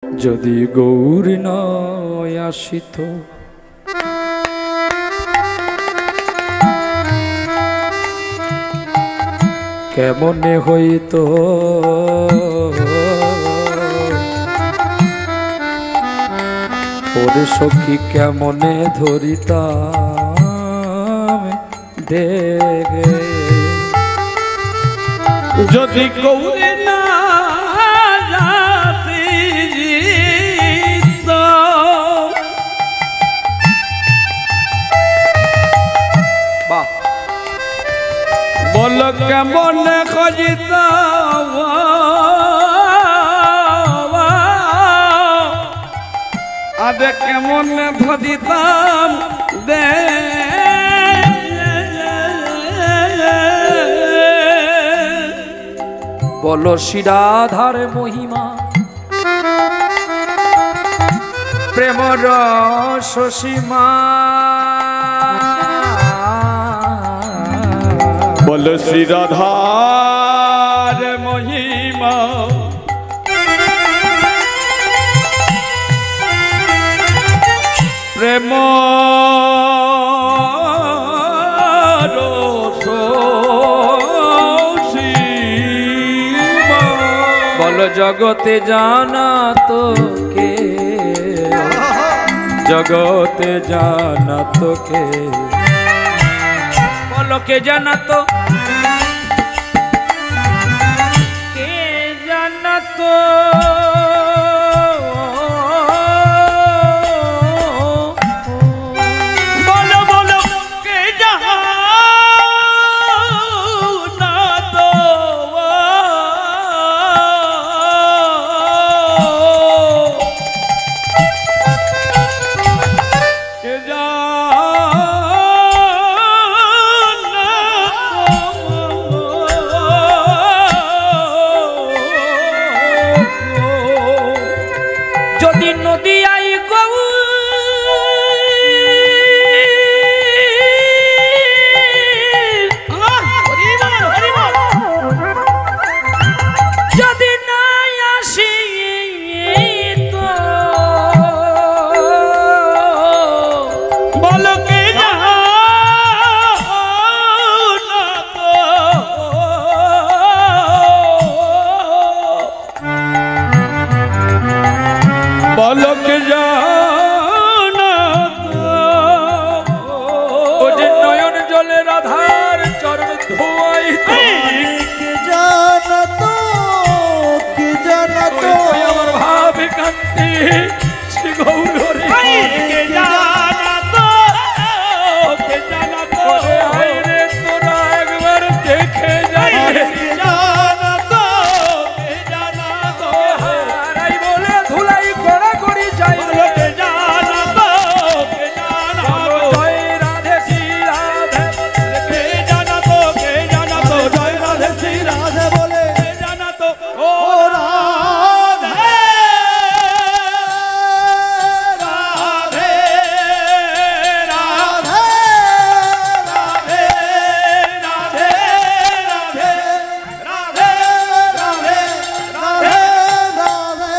যদি গৌর নয় আসিত কেমনে হইত ওরে সখী কেমনে ধরিতাম দেখে যদি গৌরে না আসিত বাহ বল কেমনে খজিত আদে কেমনে ধরিতাম দে বলো শিরাধার মহিমা প্রেম রস সীমা বল শ্রী রাধার মহিমা প্রেম রস সীমা বল জগতে জানা তো কে জগতে জানা তো কে বলো কে জানা তো কে জানা তো বলো বলো কে জানা তো কে যদি নদী আই গৌ যদি নাই আসি তো বলো কে জানা তো বলো কে জানা তো ও যে নয়ন জলে রাধার চরণ ধোয়াই কে জানা তো কে জানা তো আমার ভাবে কান্তি শ্রী গৌরী কে জানা তো কে জানা তো রে তোরা একবার দেখে যাই কে জানা তো কে জানা তো হারাই বলে ধুলাই কড়া করি যাই বলো কে জানা তো কে জানা তো জয় রাধে শ্রী রাধে কে জানা তো কে জানা তো জয় রাধে শ্রী রাধে বলে কে জানা তো ও ও রাধে রাধে রাধে রাধে রাধে রাধে রাধে রাধে রাধে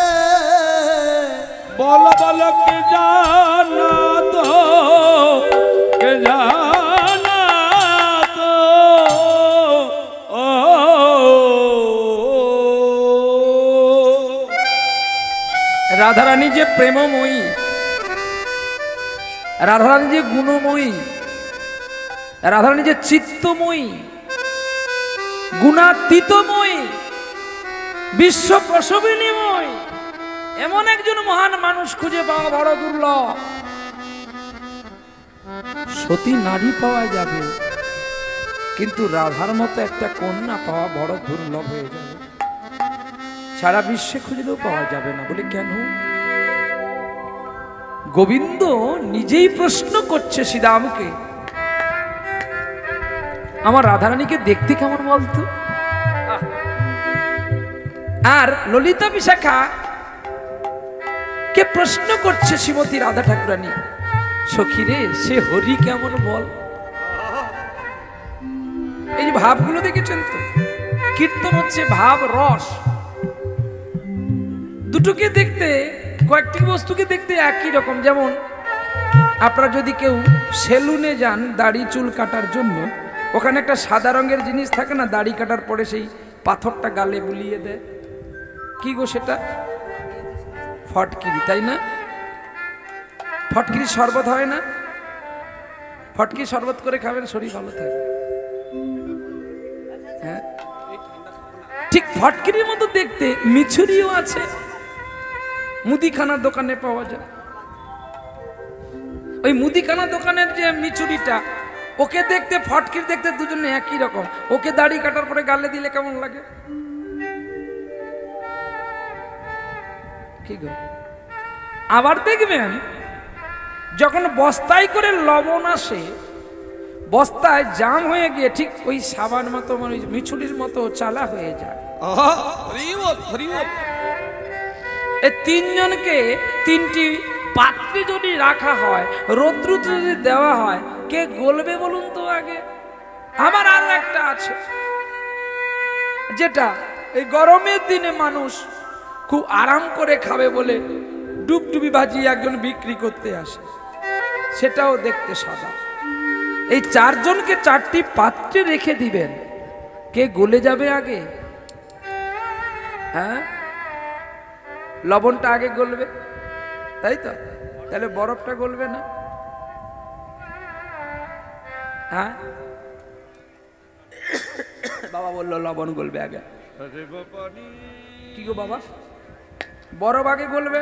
বলো বলো কে জানা তো কে জানা তো ও রাধারানী যে প্রেমময়ী রাধারানী যে গুণময়ী রাধারানী যে চিত্তময়ী গুণাতীতময়ী বিশ্ব প্রসবিনীময় এমন একজন মহান মানুষ খুঁজে পাওয়া বড় দুর্লভ সতী নারী পাওয়া যাবে কিন্তু রাধার মতো একটা কন্যা পাওয়া বড় দুর্লভ হয়ে যাবে সারা বিশ্বে খুঁজলেও পাওয়া যাবে না বলে কেন গোবিন্দ নিজেই প্রশ্ন করছে শ্রীরামকে আমার রাধারানীকে দেখতে কেমন বলতো আর ললিতা বিশাখা কে প্রশ্ন করছে শ্রীমতী রাধা ঠাকুরানী সখী রে সে হরি কেমন বল এই যে ভাবগুলো দেখেছেন তো কীর্তন হচ্ছে ভাব রস দুটোকে দেখতে, কয়েকটি বস্তুকে দেখতে একই রকম। যেমন আপনারা যদি কেউ সেলুনে যান দাড়ি চুল কাটার জন্য, ওখানে একটা সাদা রঙের জিনিস থাকে না, দাড়ি কাটার পরে সেই পাথরটা গালে বুলিয়ে দেয়, কি গো সেটা? ফটকিরি, তাই না? ফটকিরি শরবত হয় না? ফটকি শরবত করে খাবেন, শরীর ভালো থাকে। হ্যাঁ, ঠিক ফটকিরির মতো দেখতে মিছুরিও আছে, মুদিখানার দোকানে পাওয়া যায়। ওই মুদিখানা দোকানের যে মিছুরিটা, ওকে দেখতে ফটকির দেখতে দুজনে একই রকম। ওকে দাড়ি কাটার পরে গালে দিলে কেমন লাগে? কি গো? আবার দেখবেন যখন বস্তায় করে লবণ আসে, বস্তায় জাম হয়ে গিয়ে ঠিক ওই সাবান মতো, মানে মিছুরির মতো চালা হয়ে যায়। এই তিনজনকে তিনটি পাত্রে যদি রাখা হয়, রৌদ্র যদি দেওয়া হয়, কে গলবে বলুন তো আগে? আবার আরো একটা আছে, যেটা এই গরমের দিনে মানুষ খুব আরাম করে খাবে বলে ডুবডুবি ভাজিয়ে একজন বিক্রি করতে আসে, সেটাও দেখতে সাদা। এই চারজনকে চারটি পাত্রে রেখে দিবেন, কে গলে যাবে আগে? হ্যাঁ, লবণটা আগে গলবে, তাই তো? তাহলে বরফটা গলবে না? হ্যাঁ, বাবা বললো লবণ গলবে আগে। কি গো বাবা, বরফ আগে গলবে?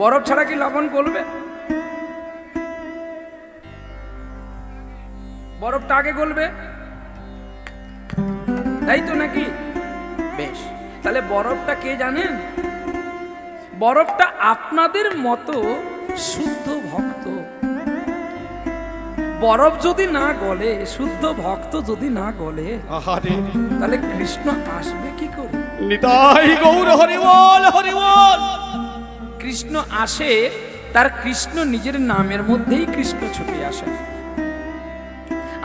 বরফ ছাড়া কি লবণ গলবে? বরফটা আগে গলবে, তাই তো নাকি? বেশ, তাহলে বরফটা কে জানেন? বরফটা আপনাদের মতো শুদ্ধ ভক্ত। বরফ যদি না গলে, শুদ্ধ ভক্ত যদি না গলে, তাহলে কৃষ্ণ আসবে কি করে? নিতাই গৌর হরি বল, হরি বল। কৃষ্ণ আসে, তার কৃষ্ণ নিজের নামের মধ্যেই কৃষ্ণ ছুটে আসে।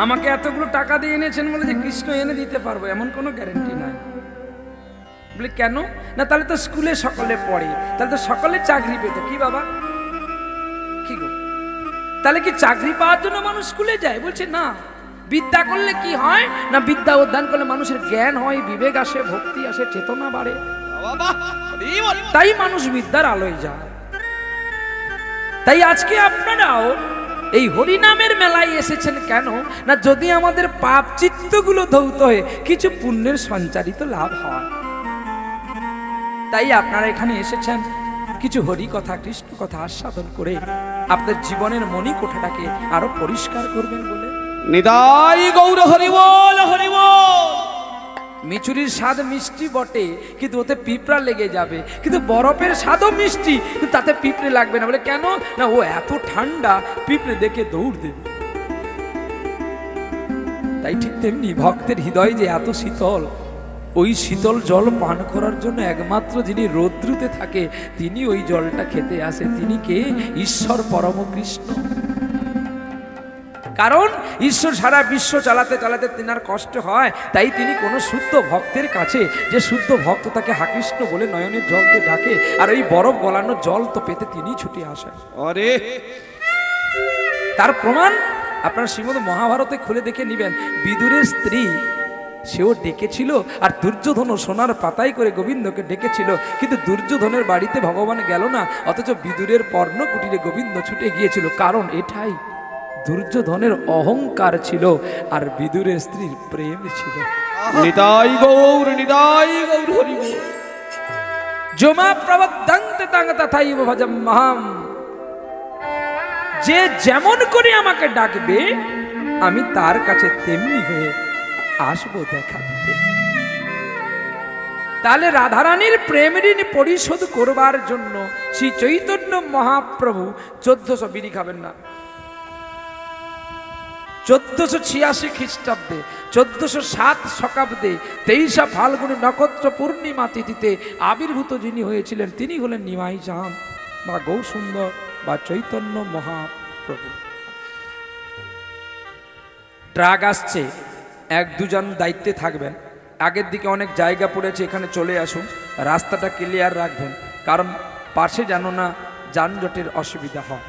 আমাকে এতগুলো টাকা দিয়ে এনেছেন বলে যে কৃষ্ণ এনে দিতে পারবো এমন কোনো গ্যারান্টি নাই। বলে কেন? না, তাহলে তো স্কুলে সকলে পড়ে, তাহলে তো সকলে চাকরি পেত। কি বাবা, কি গো, তাহলে কি চাকরি পাওয়ার জন্য মানুষ স্কুলে যায়? বলছে না, বিদ্যা করলে কি হয় না, বিদ্যা অধ্যয়ন করলে মানুষের জ্ঞান হয়, বিবেক আসে, ভক্তি আসে, চেতনা বাড়ে, তাই মানুষ বিদ্যার আলোয় যায়। তাই আজকে আপনারাও এই হরিনামের মেলায় এসেছেন কেন না, যদি আমাদের পাপ চিত্তগুলো ধৌত হয়ে কিছু পুণ্যের সঞ্চারিত লাভ হয়, তাই আপনারা এখানে এসেছেন কিছু হরি কথা, কৃষ্ণ কথা আস্বাদন করে আপনাদের জীবনের মণিকোঠাটাকে আরো পরিষ্কার করবেন বলে। নিতাই গৌর হরি বল, হরি বল। মিছুরির স্বাদ মিষ্টি বটে, কিন্তু ওতে পিঁপড়া লেগে যাবে, কিন্তু বরফের স্বাদও মিষ্টি, কিন্তু তাতে পিঁপড়ে লাগবে না। বলে কেন না, ও এত ঠান্ডা, পিঁপড়ে দেখে দৌড় দেবে। তাই ঠিক তেমনি ভক্তের হৃদয় যে এত শীতল, ওই শীতল জল পান করার জন্য একমাত্র যিনি রৌদ্রুতে থাকে, তিনি ওই জলটা খেতে আসে। তিনি কে? ঈশ্বর পরম কৃষ্ণ। কারণ ঈশ্বর সারা বিশ্ব চালাতে চালাতে তিনার কষ্ট হয়, তাই তিনি কোনো শুদ্ধ ভক্তের কাছে, যে শুদ্ধ ভক্ত তাকে হা কৃষ্ণ বলে নয়নের জল দিয়ে ডাকে, আর ওই বরফ গলানো জল তো পেতে তিনি ছুটে আসেন। আরে তার প্রমাণ আপনারা শ্রীমদ মহাভারতে খুলে দেখে নিবেন। বিদুরের স্ত্রী, সেও ডেকেছিল, আর দুর্যোধন সোনার পাতায় করে গোবিন্দকে ডেকেছিল, কিন্তু দুর্যোধনের বাড়িতে ভগবান গেল না, অথচ বিদুরের পর্ণ কুটিরে গোবিন্দ ছুটে গিয়েছিল। কারণ এটাই, দুর্যোধনের অহংকার ছিল আর বিদুরের স্ত্রীর প্রেম ছিল। নিতাই গৌর, নিতাই গৌর হরি বল। জমা প্রবদ্ধন্তে তাং তথাইব ভজম মহাম। যে যেমন করে আমাকে ডাকবে, আমি তার কাছে তেমনি হয়ে আসবো দেখা দিতে। তাহলে রাধারানীর প্রেম ঋণ পরিশোধ করবার জন্য শ্রী চৈতন্য মহাপ্রভু 1400 বিড়ি খাবেন না, 1486 খ্রিস্টাব্দে, 1407 শকাব্দে 23 ফাল্গুনী নক্ষত্র পূর্ণিমা তিথিতে আবির্ভূত যিনি হয়েছিলেন, তিনি হলেন নিমাই চাঁদ বা গৌরসুন্দর বা চৈতন্য মহাপ্রভু। ট্রাক আসছে, 1-2 জন দায়িত্বে থাকবেন, আগের দিকে অনেক জায়গা পড়েছে, এখানে চলে আসুন, রাস্তাটা ক্লিয়ার রাখবেন, কারণ পাশে যেন না যানজটের অসুবিধা হয়।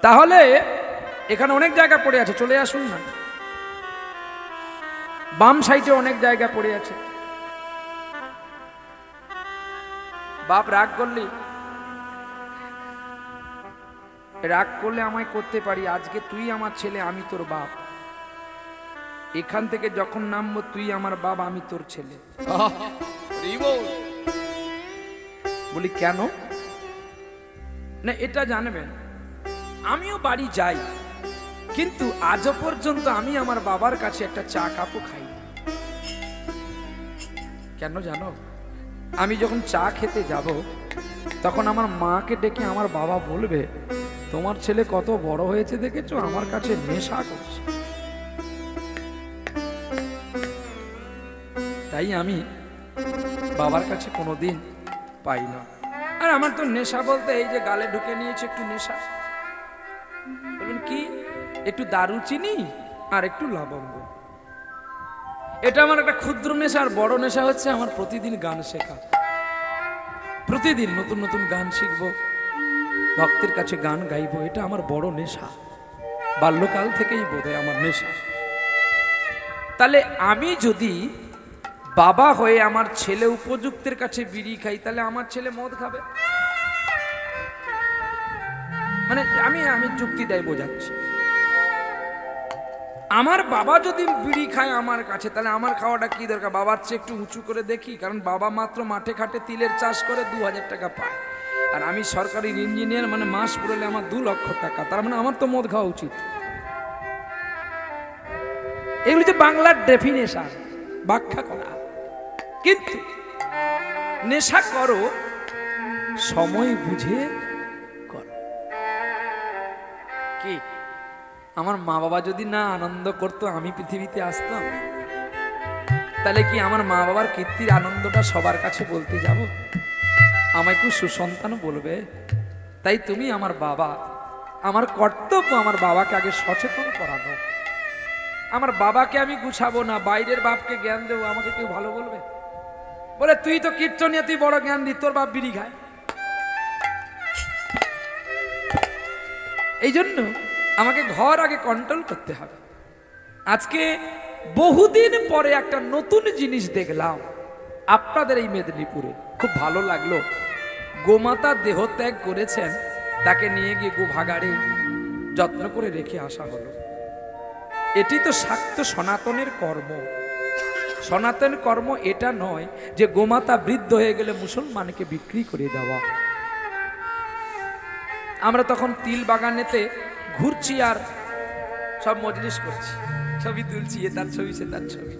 তাহলে এখানে অনেক জায়গা পড়ে আছে, চলে আসুন না। বাম সাইডে অনেক জায়গা পড়ে আছে। বাপ রাগ করলি, রাগ করলে আমায় করতে পারি। আজকে তুই আমার ছেলে, আমি তোর বাপ। এখান থেকে যখন নামবো তুই আমার বাপ, আমি তোর ছেলে। বলি কেন না, এটা জানবেন আমিও বাড়ি যাই, কিন্তু আজও পর্যন্ত আমি আমার বাবার কাছে একটা চা কাপও খাই। কেন জানো? আমি যখন চা খেতে যাব তখন আমার মাকে ডেকে আমার বাবা বলবে, তোমার ছেলে কত বড় হয়েছে দেখেছো, আমার কাছে নেশা করছে। তাই আমি বাবার কাছে কোনোদিন পাই না। আর আমার তো নেশা বলতে এই যে গালে ঢুকে নিয়েছে একটু নেশা। বলবেন কি? একটু দারুচিনি আর একটু লবঙ্গ। এটা আমার একটা ক্ষুদ্র নেশা। আর বড় নেশা হচ্ছে আমার প্রতিদিন গান শেখা। প্রতিদিন নতুন নতুন গান শিখবো, ভক্তের কাছে গান গাইবো, এটা আমার বড় নেশা। বাল্যকাল থেকেই বোধহয় আমার নেশা। তাহলে আমি যদি বাবা হয়ে আমার ছেলে উপযুক্তের কাছে বিড়ি খাই, তাহলে আমার ছেলে মদ খাবে? মানে আমি যুক্তি দেয় বোঝাচ্ছি। আমার বাবা যদি বিড়ি খায় আমার কাছে, তাহলে আমার খাওয়াটা কি দরকার? বাবার চেয়ে একটু উঁচু করে দেখি, কারণ বাবা মাত্র মাঠে ঘাটে তিলের চাষ করে 2000 টাকা পায়, আর আমি সরকারি ইঞ্জিনিয়ার, মানে মাস পুরোলে আমার 2 লক্ষ টাকা। তার মানে আমার তো মদ খাওয়া উচিত। এগুলি যে বাংলার ডেফিনেশন, ব্যাখ্যা করা। কিন্তু নেশা করো সময় বুঝে করো। কি আমার মা বাবা যদি না আনন্দ করতো আমি পৃথিবীতে আসতাম, তাহলে কি আমার মা বাবার কীর্তির আনন্দটা সবার কাছে বলতে যাব? আমায় কেউ সুসন্তান বলবে? তাই তুমি আমার বাবা, আমার কর্তব্য আমার বাবাকে আগে সচেতন করানো। আমার বাবাকে আমি গুছাবো না, বাইরের বাপকে জ্ঞান দেবো, আমাকে কেউ ভালো বলবে? বলে তুই তো কীর্তনিয়া, তুই বড় জ্ঞান দি, তোর বাপ বিড়ি খায়। এই জন্য আমাকে ঘর আগে কন্ট্রোল করতে হবে। আজকে বহুদিন পরে একটা নতুন জিনিস দেখলাম আপনাদের এই মেদিনীপুরে, খুব ভালো লাগলো। গোমাতা দেহত্যাগ করেছেন, তাকে নিয়ে গিয়ে গোভাগাড়ে যত্ন করে রেখে আসা হলো। এটি তো শাক্ত সনাতনের কর্ম। সনাতন কর্ম এটা নয় যে গোমাতা বৃদ্ধ হয়ে গেলে মুসলমানকে বিক্রি করে দেওয়া। আমরা তখন তিল বাগানেতে ঘুরছি আর সব মজলিস করছি, ছবি তুলছি, এ তার ছবি সে তার ছবি।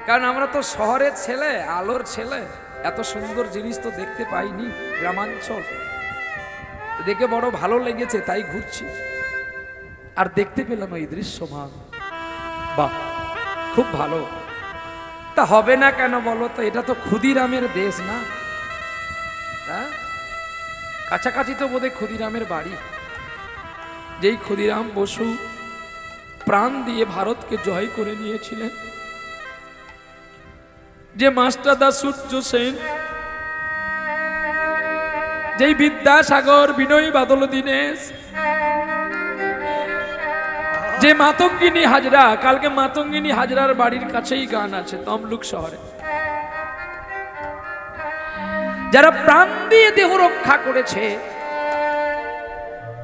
কারণ আমরা তো শহরের ছেলে, আলোর ছেলে, এত সুন্দর জিনিস তো দেখতে পাইনি গ্রামাঞ্চল। দেখে বড় ভালো লেগেছে তাই ঘুরছি, আর দেখতে পেলাম এই দৃশ্যমান। বাহ, খুব ভালো। তা হবে না কেন বলো তো? এটা তো ক্ষুদিরামের দেশ না? হ্যাঁ, কাছাকাছি তো বোধহয় ক্ষুদিরামের বাড়ি। যেই ক্ষুদিরাম বসু প্রাণ দিয়ে ভারতকে জয় করে নিয়েছিলেন, যে মাস্টারদা সূর্য সেন, যেই বিদ্যাসাগর, বিনয় বাদল দীনেশ, যে মাতঙ্গিনী হাজরা, কালকে মাতঙ্গিনী হাজরার বাড়ির কাছেই গান আছে তমলুক শহরে, যারা প্রাণ দিয়ে দেহ রক্ষা করেছে,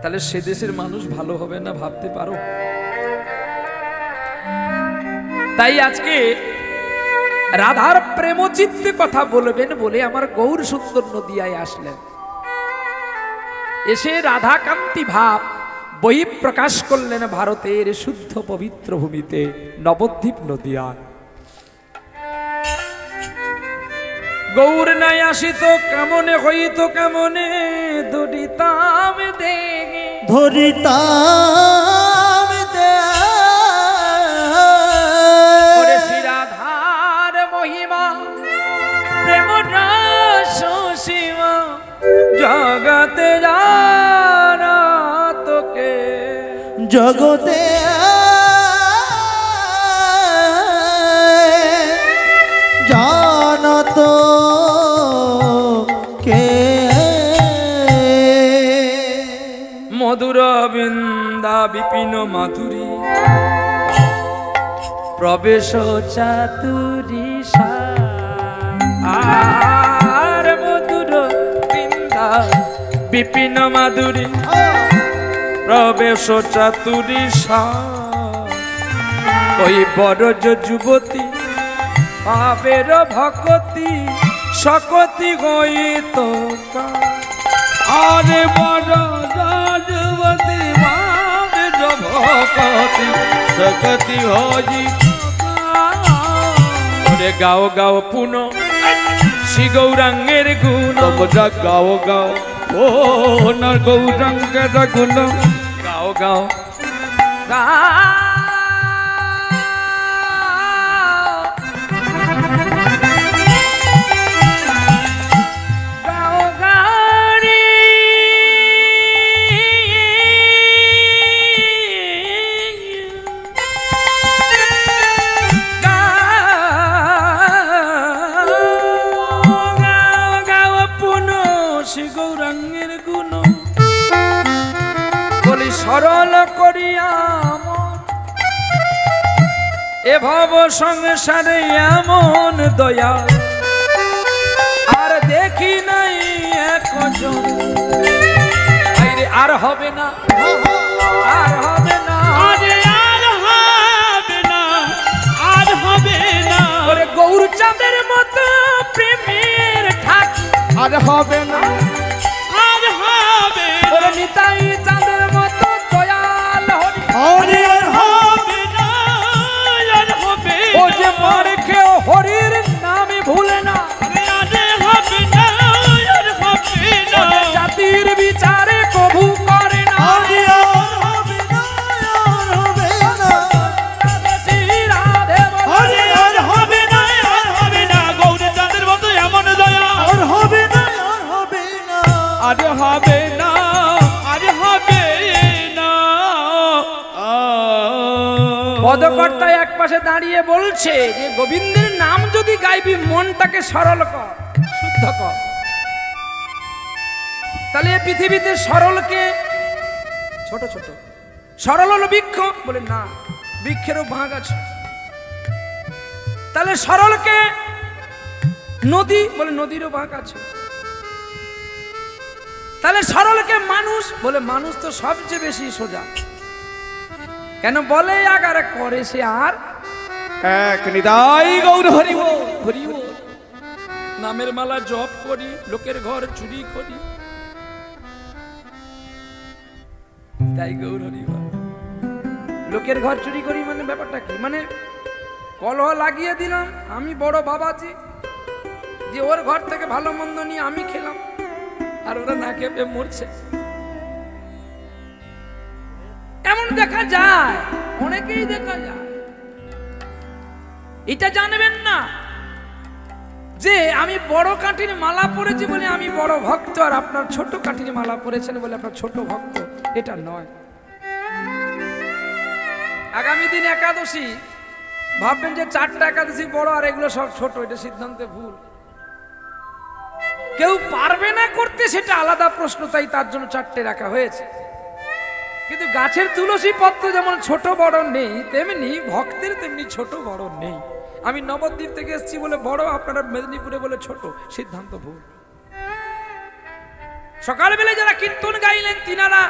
তাহলে সে দেশের মানুষ ভালো হবে না ভাবতে পারো? তাই আজকে রাধার প্রেমচিত্তে কথা বলবেন বলে আমার গৌর সুন্দর নদিয়ায় আসলেন। এসে রাধাকান্তি ভাব বহি প্রকাশ করলেন ভারতের শুদ্ধ পবিত্র ভূমিতে, নবদ্বীপ নদিয়ায়। গৌর নাই আসিত কামনে, হইত কামনে, ধরিতাম দেগে, ধরিতাম দে ওরে শ্রীরাধার মহিমা, প্রেম রস সীমা, জগতে জানা তোকে, জগতে বিপিন মাধুরী প্রবেশ চাতুরী আর মধুর বৃন্দা বিপিন মাধুরী প্রবেশ চাতুরী ওই বড় যুবতী পাবের ভকতি সকতি গইত আরে বড় যুবতী পাবের ভকতি সকতি হই ওরে গাও গাও পুন শ্রী গৌরাঙ্গের গুণ গাও গাও ও না গৌরাঙ্গের গুণ গাও গাও সরল করিয়া এ ভব সংসারে এমন দয়া আর দেখি নাই একজন আর হবে না আর হবে না আর হবে না আর হবে না ওরে গৌরচাঁদের মতো প্রেমের ঠাক আর হবে না আর হবে ওরে নিতাই চাঁদের মতো দয়াল হরি আর হবে না আর হবে ও যে মারে কেউ হরির নামে ভুলে না আর হবে না আর হবে না জাতির বিচারে কবু করে না হরি আর হবে না আর হবে না হরি আর হবে না আর হবে না গৌরচাঁদের মতো এমন দয়া আর হবে না আর হবে না আর হবে না আর হবে না পদকর্তা এক পাশে দাঁড়িয়ে বলছে যে গোবিন্দের নাম যদি গাইবি মনটাকে সরল কর শুদ্ধ কর তাহলে এই পৃথিবীতে সরলকে ছোট ছোট সরল হলো বৃক্ষ বলে না বৃক্ষেরও ভাগ আছে তাহলে সরলকে নদী বলে নদীরও ভাগ আছে তাহলে সরলকে মানুষ বলে মানুষ তো সবচেয়ে বেশি সোজা কেন বলে আগার করে সে আর এক নিতাই গৌর হরি বল হরি বল নামের মালা জপ করি লোকের ঘর চুরি করি নিতাই গৌর হরি বল লোকের ঘর চুরি করি মানে ব্যাপারটা কি মানে কলহ লাগিয়ে দিলাম আমি বড় বাবাজি যে ওর ঘর থেকে ভালো মন্দ নিয়ে আমি খেলাম আর ওরা না খেয়ে মরছে এমন দেখা যায় অনেকেই দেখা যায় এটা জানবেন না যে আমি বড় কাঠির মালা পরেছি বলে আমি বড় ভক্ত আর আপনার ছোট কাঠির মালা পরেছেন বলে আপনার ছোট ভক্ত এটা নয় আগামী দিন একাদশী ভাববেন যে 4টা একাদশী বড় আর এগুলো সব ছোট এটা সিদ্ধান্তে ভুল কেউ পারবে না করতে সেটা আলাদা প্রশ্ন তাই তার জন্য 4টে রাখা হয়েছে কিন্তু গাছের তুলসী পত্র যেমন ছোট বড় নেই তেমনি ভক্তের তেমনি ছোট বড় নেই আমি নবদ্বীপ থেকে এসেছি বলে বড় আপনারা মেদিনীপুরে বলে ছোট সিদ্ধান্ত ভুল সকালবেলা যারা কীর্তন গাইলেন তিনারা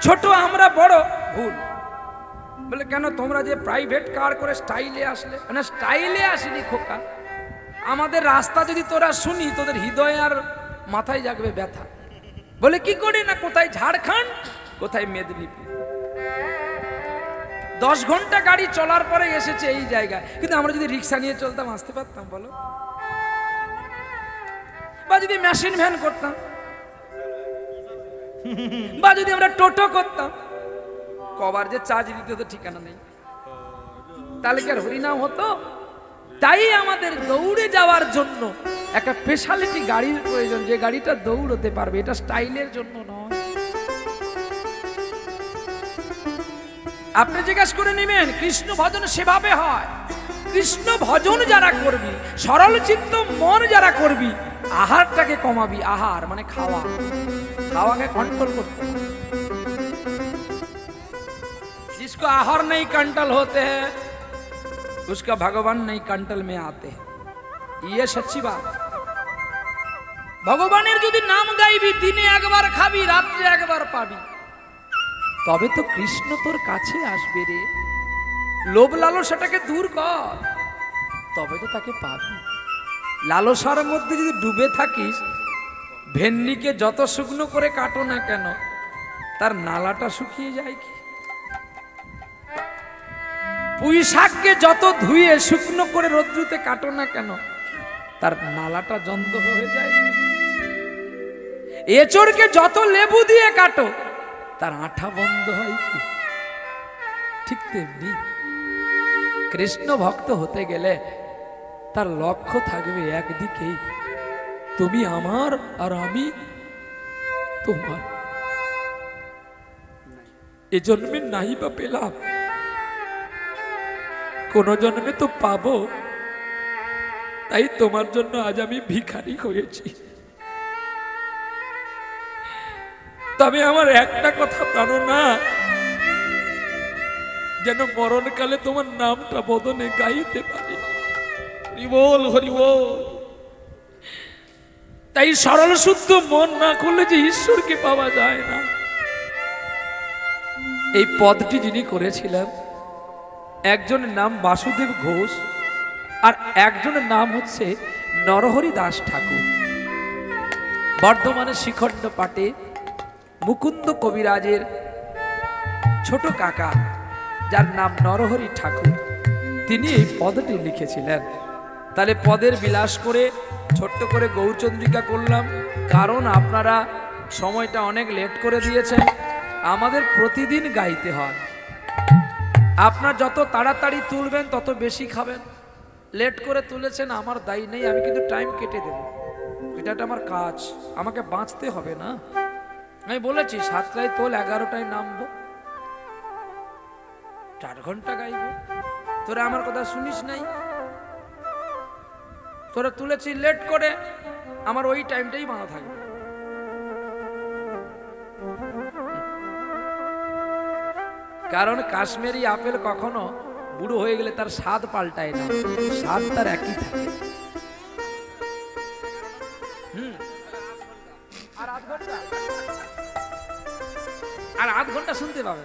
ছোট আমরা বড় ভুল বলে কেন তোমরা যে প্রাইভেট কার করে স্টাইলে আসলে মানে স্টাইলে আসেনি খোকা আমাদের রাস্তা যদি তোরা শুনি তোদের হৃদয় আর মাথায় জাগবে ব্যথা বলে কি করে না কোথায় ঝাড়খণ্ড কোথায় মেদিনীপুর 10 ঘন্টা গাড়ি চলার পরে এসেছে এই জায়গায় কিন্তু আমরা যদি রিক্সা নিয়ে চলতাম আসতে পারতাম বলো বা যদি মেশিন ভ্যান করতাম বা যদি আমরা টোটো করতাম কবার যে চার্জ দিতে হতো ঠিকানা নেই তাহলে কি আর হরিনাম হতো তাই আমাদের দৌড়ে যাওয়ার জন্য একটা স্পেশালিটি গাড়ির প্রয়োজন যে গাড়িটা দৌড়তে পারবে এটা স্টাইলের জন্য নয় আপনি জিজ্ঞাসা করে নেবেন কৃষ্ণ ভজন সেভাবে হয় কৃষ্ণ ভজন যারা করবি সরল চিত্ত মন যারা করবি আহারটাকে কমাবি আহার মানে খাওয়াকে কন্ট্রোল করতে जिसको आहार नहीं कंटल होते हैं उसका भगवान नहीं कंटल में आते हैं, ये सच्ची बात। ভগবানের যদি নাম গাইবি, দিনে একবার খাবি, রাত্রে একবার পাবি, তবে তো কৃষ্ণ তোর কাছে আসবে রে। লোভ লালসাটাকে দূর কর, তবে তো তাকে পাবি। লালসার মধ্যে যদি ডুবে থাকিস, ভেন্ডিকে যত শুকনো করে কাটো না কেন তার নালাটা শুকিয়ে যায় কি? পুঁই শাককে যত ধুয়ে শুকনো করে রোদ্রুতে কাটো না কেন তার নালাটা জন্দ হয়ে যায়। এচড়কে যত লেবু দিয়ে কাটো তার আঠা বন্ধ হয় কি? ঠিক তেমনি কৃষ্ণ ভক্ত হতে গেলে তার লক্ষ্য থাকবে একদিকেই, তুমি আমার আর আমি তোমার। এ জন্মে নাই বা পেলাম, কোন জন্মে তো পাবো, তাই তোমার জন্য আজ আমি ভিখারি হয়েছি। তবে আমার একটা কথা প্রাণনা, যেন মরণকালে তোমার নামটা বদনে গাইতে পারি। হরি বল, হরি বল। তাই সরল শুদ্ধ মন না করলে যে ঈশ্বরকে পাওয়া যায় না। এই পদটি যিনি করেছিলেন, একজনের নাম বাসুদেব ঘোষ আর একজনের নাম হচ্ছে নরহরি দাস ঠাকুর। বর্ধমানের শিখণ্ড পাটে মুকুন্দ কবিরাজের ছোট কাকা, যার নাম নরহরি ঠাকুর, তিনি এই পদটি লিখেছিলেন। তাহলে পদের বিলাস করে ছোট্ট করে গৌরচন্দ্রিকা করলাম, কারণ আপনারা সময়টা অনেক লেট করে দিয়েছেন। আমাদের প্রতিদিন গাইতে হয়। আপনার যত তাড়াতাড়ি তুলবেন তত বেশি খাবেন। লেট করে তুলেছেন আমার দায়ী নেই, আমি কিন্তু টাইম কেটে দেব, এটা আমার কাজ, আমাকে বাঁচতে হবে না। আমি বলেছি 7টায় তোল, 11টায় নামবো, 4 ঘন্টা গাইব। তোরা আমার কথা শুনিস নাই, তোরা তুলেছি লেট করে, আমার ওই টাইমটাই মানা থাকবে। কারণ কাশ্মীরি আপেল কখনো বুড়ো হয়ে গেলে তার স্বাদ পাল্টায় না, স্বাদ তার একই থাকে। আর আধ ঘন্টা শুনতে পাবে।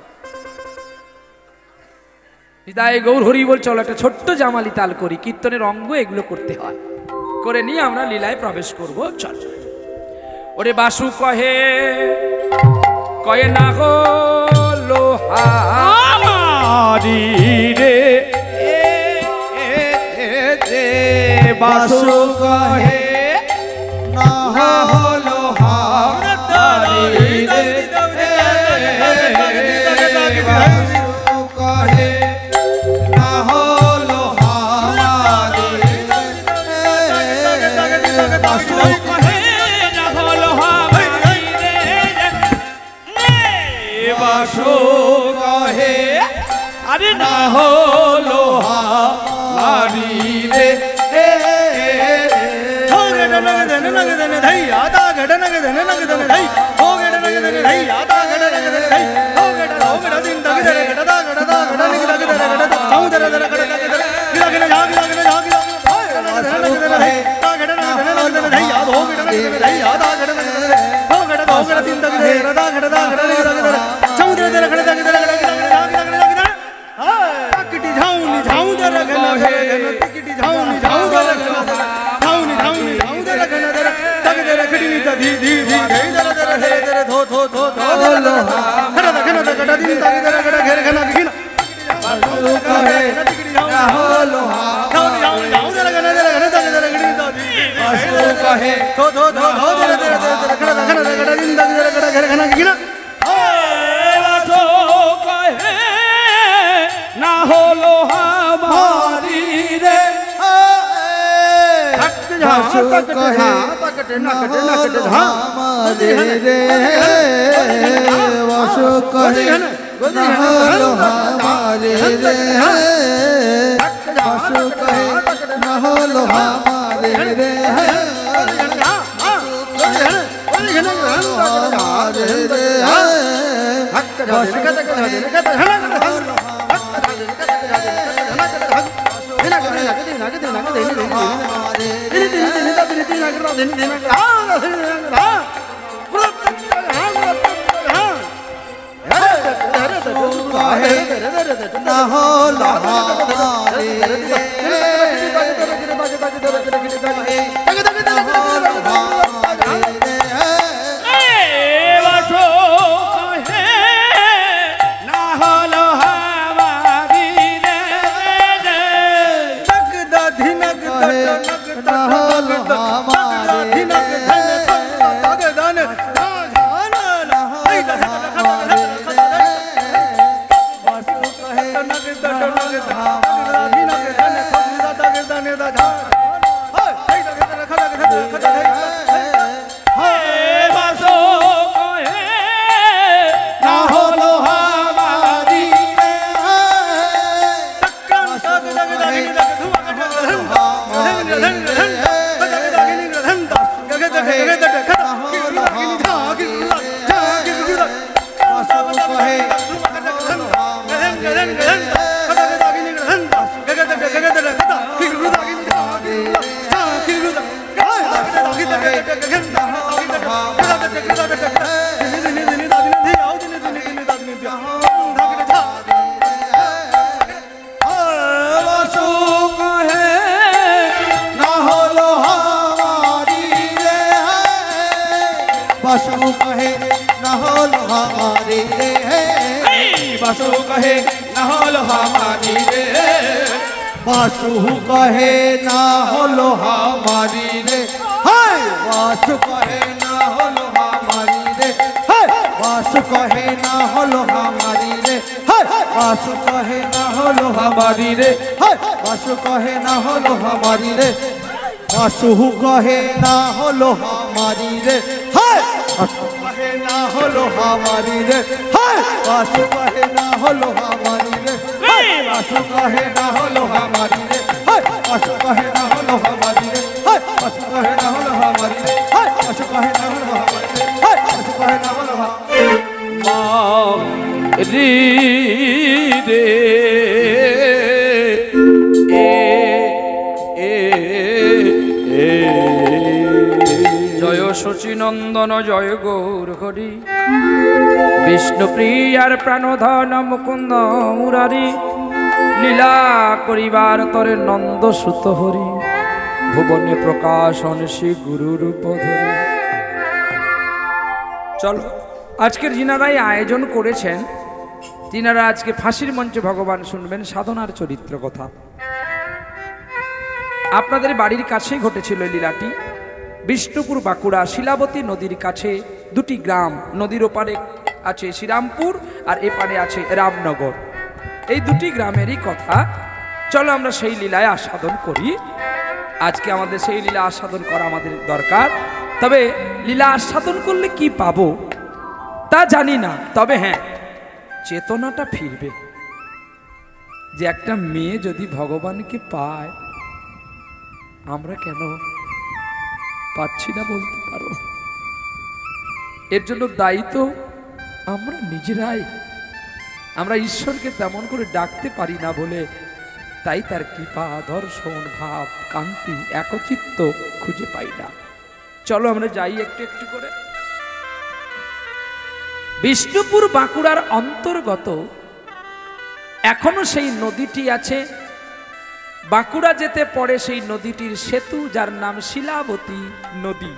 হৃদয় গৌর হরি বল। চলো একটা ছোট্ট জামালি তাল করি, কীর্তনের অঙ্গ এগুলো করতে হয়, করে নিয়ে আমরা লীলায় প্রবেশ করব। চল। ওরে বাসু কহে কয়ে না গো লোহারি রে, বাসু কহে না হলো হারি রে, বাসু কহে না হলো হারি রে, বাসু কহে না হলো হারি রে, বাসু কহে আরে না হলো হারি রে। बासु कहे न होलो हमारी रे, बासु कहे न होलो हमारी रे, बासु कहे न होलो हमारी रे, बासु कहे न होलो हमारी रे, बासु कहे न होलो हमारी रे, बासु कहे न होलो हमारी रे, बासु कहे न होलो हमारी रे, बासु कहे ना होलो हमारी रे, बासु कहे ना होलो हमारी रे, बासु कहे ना होलो हमारी रे, बासु कहे ना होलो हमारी रे, बासु कहे ना होलो हमारी रे, बासु कहे ना होलो हमारी रे, बासु कहे ना होलो हमारी रे, बासु कहे ना होलो री रे জয় শচীনন্দন জয় গৌর হরি, বিষ্ণুপ্রিয়ার প্রাণধন মুকুন্দ মুরারি, লীলা করিবার তরে নন্দ সুত হরি, ভুবনে প্রকাশন শ্রী গুরু রূপ ধরি। চলো, আজকের যিনারাই আয়োজন করেছেন তিনারা আজকে ফাঁসির মঞ্চে ভগবান শুনবেন সাধনার চরিত্র কথা। আপনাদের বাড়ির কাছেই ঘটেছিল লীলাটি। বিষ্ণুপুর বাঁকুড়া শিলাবতী নদীর কাছে দুটি গ্রাম, নদীর ওপারে আছে শ্রীরামপুর আর এপারে আছে রামনগর। এই দুটি গ্রামেরই কথা। চলো আমরা সেই লীলায় আস্বাদন করি। আজকে আমাদের সেই লীলা আস্বাদন করা আমাদের দরকার। তবে লীলা আস্বাদন করলে কি পাবো তা জানি না, তবে হ্যাঁ, চেতনাটা ফিরবে যে একটা মেয়ে যদি ভগবানকে পায়, আমরা কেন পাচ্ছি না বলতে পারো। এর জন্য দায়ী তো আমরা নিজেরাই। আমরা ঈশ্বরকে তেমন করে ডাকতে পারি না বলে তাই তার কৃপা, দর্শন, ভাব, কান্তি, একচিত্ত খুঁজে পাই না। চলো আমরা যাই একটু একটু করে। বিষ্ণুপুর বাঁকুড়ার অন্তর্গত এখনো সেই নদীটি আছে। বাঁকুড়া যেতে পড়ে সেই নদীটির সেতু, যার নাম শিলাবতী নদী।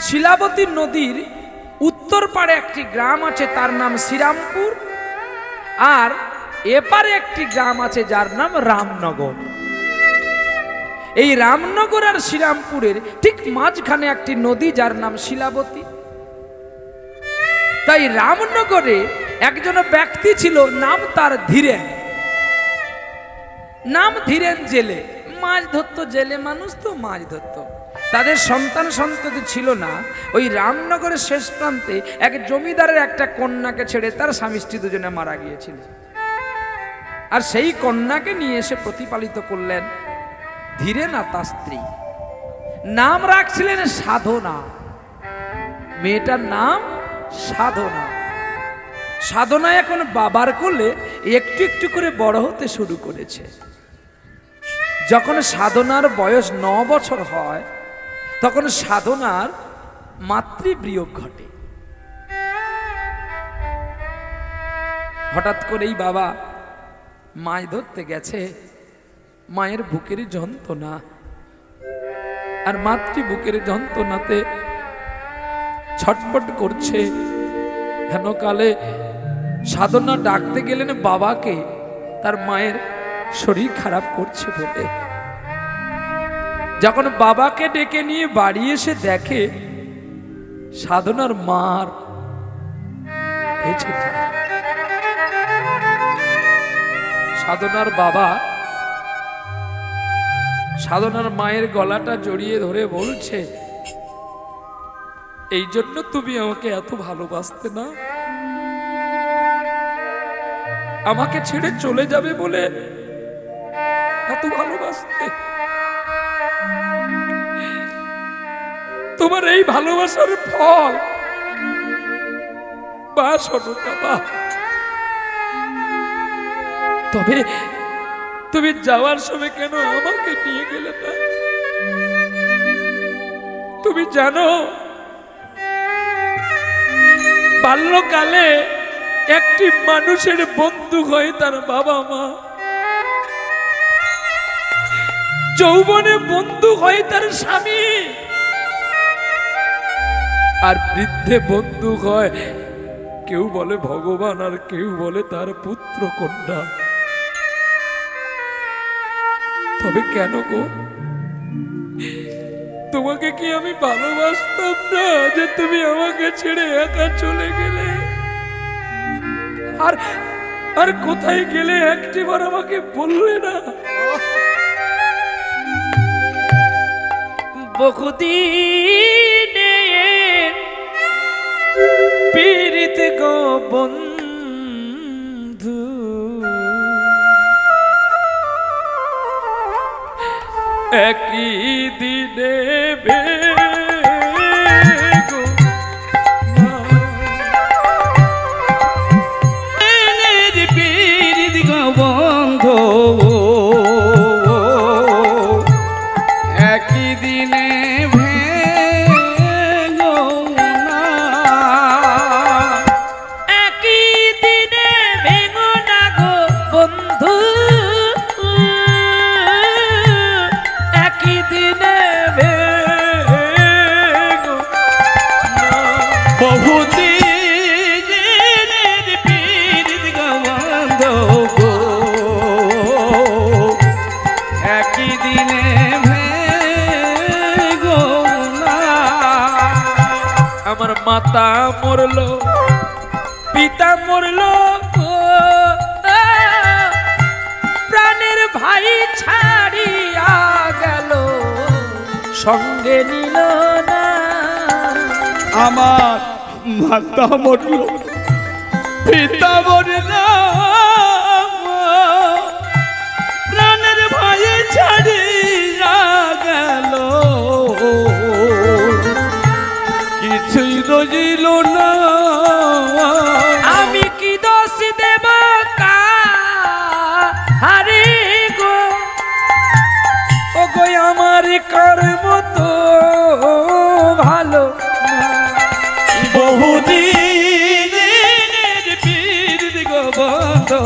শিলাবতী নদীর উত্তর পাড়ে একটি গ্রাম আছে, তার নাম শ্রীরামপুর, আর এপারে একটি গ্রাম আছে যার নাম রামনগর। এই রামনগর আর শ্রীরামপুরের ঠিক মাঝখানে একটি নদী যার নাম শিলাবতী। তাই রামনগরে একজন ব্যক্তি ছিল, নাম তার ধীরেন। নাম ধীরেন জেলে, মাছ ধরতো, জেলে মানুষ তো মাছ ধরতো। তাদের সন্তান সন্ততি ছিল না। ওই রামনগরের শেষ প্রান্তে এক জমিদারের একটা কন্যাকে ছেড়ে তার স্বামী স্ত্রী দুজনে মারা গিয়েছিল। আর সেই কন্যাকে নিয়ে এসে প্রতিপালিত করলেন ধীরেন আর তার স্ত্রী। নাম রাখছিলেন সাধনা। মেয়েটার নাম সাধনা। সাধনা এখন বাবার কোলে একটু একটু করে বড় হতে শুরু করেছে। যখন সাধনার বয়স 9 বছর হয় তখন সাধনার মাতৃবিয়োগ ঘটে। হঠাৎ করেই বাবা মাছ ধরতে গেছে, মায়ের বুকের যন্ত্রণা, আর মাতৃ বুকের যন্ত্রণাতে ছটফট করছে। হেন কালে সাধনা ডাকতে গেলেন বাবাকে, তার মায়ের শরীর খারাপ করছে বলে। যখন বাবাকে ডেকে নিয়ে বাড়ি এসে দেখে সাধনার মার বেঁচে থাকে। সাধনার বাবা সাধনার মায়ের গলাটা জড়িয়ে ধরে বলছে, এই জন্য তুমি আমাকে এত ভালোবাসতে না? আমাকে ছেড়ে চলে যাবে বলে এত ভালোবাসতে? তোমার এই ভালোবাসার ফল বা সততা বা, তবে তুমি যাওয়ার সময় কেন আমাকে নিয়ে গেলে না? তুমি জানো বাল্যকালে একটি মানুষের বন্ধু হয় তার বাবা মা, যৌবনে বন্ধু হয় তার স্বামী, আর বৃদ্ধে বন্ধু হয় কেউ বলে ভগবান আর কেউ বলে তার পুত্র কন্যা। তবে কেন গো, তোমাকে কি আমি ভালোবাসতাম না যে তুমি আমাকে ছেড়ে একা চলে গেলে? আর আর কোথায় গেলে একটিবার আমাকে বললে না? বহুদিনে পীড়িত গো বন্ধু, একই দিনে বেগো পীড়িত গো বন্ধু, একই দিনে ভেঙো না, একই দিনে ভেঙো না গো বন্ধু, একই দিনে ভেঙো না। বহুদিনের পীড়িত গো বন্ধু, একই দিনে ভেঙো না। আমার মাতা মরলো, পিতা মরলো, প্রাণের ভাই ছাড়িয়া গেল, সঙ্গে নিল না। আমার মাতা মরল, পিতা মরল, প্রাণের ভাই ছাড়িয়া গেল, কিছুই রইল না। আমি কি দোষ দেব কারে গো, ও গো আমার কর্ম তো ভালো না। বহুদিনের পীড়িত গো বন্ধু,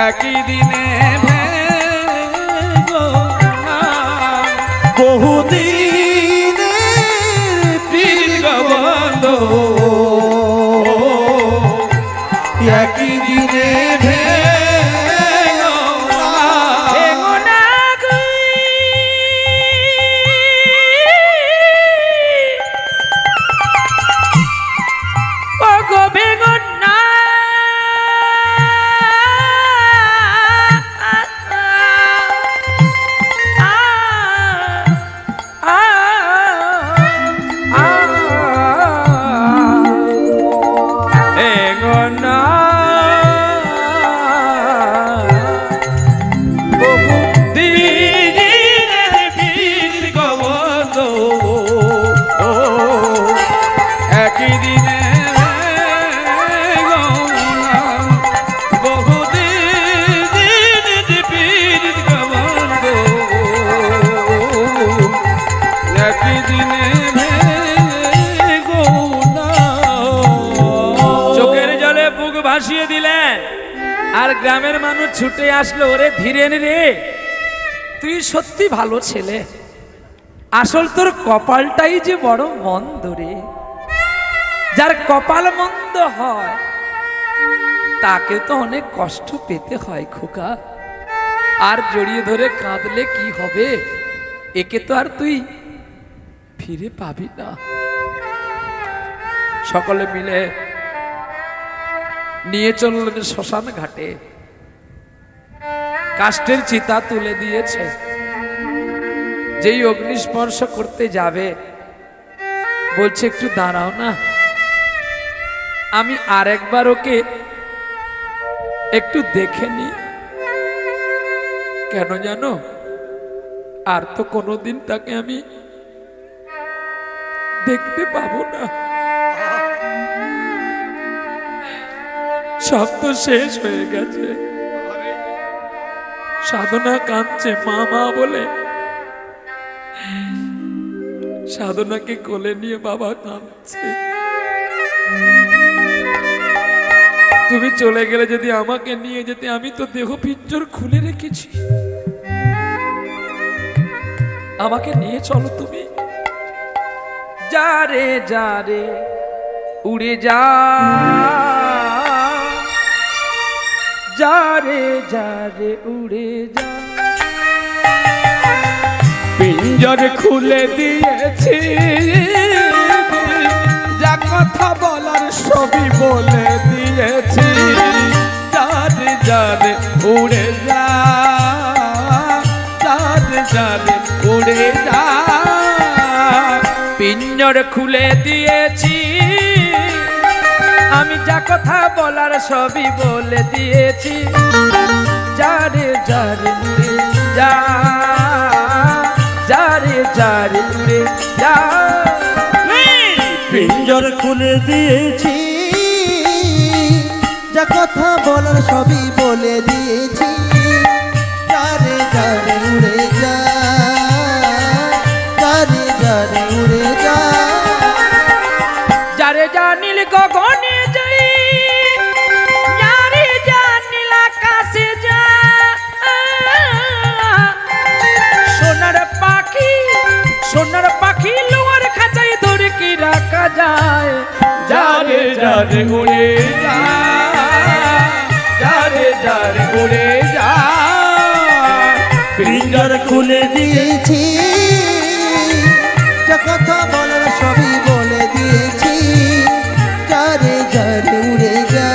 একই দিনে ভেঙো না। বহুদিনের পীড়িত গো বন্ধু, একই দিনে ভেঙো না। ভেঙো না গো, ও গো ভেঙো না। গ্রামের মানুষ ছুটে আসলো, ওরে ধীরেন রে, তুই সত্যি ভালো ছেলে, আসল তোর কপালটাই যে বড় মন্দ রে। যার কপাল মন্দ হয় তাকে তো অনেক কষ্ট পেতে হয় খোকা। আর জড়িয়ে ধরে কাঁদলে কি হবে, একে তো আর তুই ফিরে পাবি না। সকলে মিলে নিয়ে চললেন শ্মশান ঘাটে, কাষ্ঠের চিতা তুলে দিয়েছে। যেই অগ্নিস্পর্শ করতে যাবে বলছে একটু দাঁড়াও না, আমি আরেকবার ওকে একটু দেখে নি। কেন জানো, আর তো কোনোদিন তাকে আমি দেখতে পাবো না, সব তো শেষ হয়ে গেছে। সাধনা কাঁদছে মা মা বলে, সাধনাকে কোলে নিয়ে বাবা কাঁদছে। তুমি চলে গেলে যদি আমাকে নিয়ে যেতে, আমি তো দেহ পিঞ্জর খুলে রেখেছি, আমাকে নিয়ে চলো তুমি। যা রে যা রে উড়ে যা, যা রে যা রে উড়ে যা। পিঞ্জর খুলে দিয়েছি, যা কথা বলার সবই বলে দিয়েছি। যারে যারে উড়ে যা, যারে যারে উড়ে যা। পিঞ্জর খুলে দিয়েছি, আমি যা কথা বলার সবই বলে দিয়েছি। যারে যারে উড়ে যা, যারে যারে উড়ে যা। পিঞ্জর খুলে দিয়েছি, যা কথা বলার সবই বলে দিয়েছি। যারে যারে উড়ে যা, যারে যারে উড়ে যা। যারে যা নীল গগনে যাই, যারে যা নীল আকাশে যা। সোনার পাখি, সোনার পাখি লোয়ার খাঁচায় ধরে কি রাখা যায়। যারে যারে উড়ে যা, যারে যারে উড়ে যা। পিঞ্জর খুলে দিয়েছি, যা কথা বলার সবই বলে দিয়েছি। যারে যারে উড়ে যা,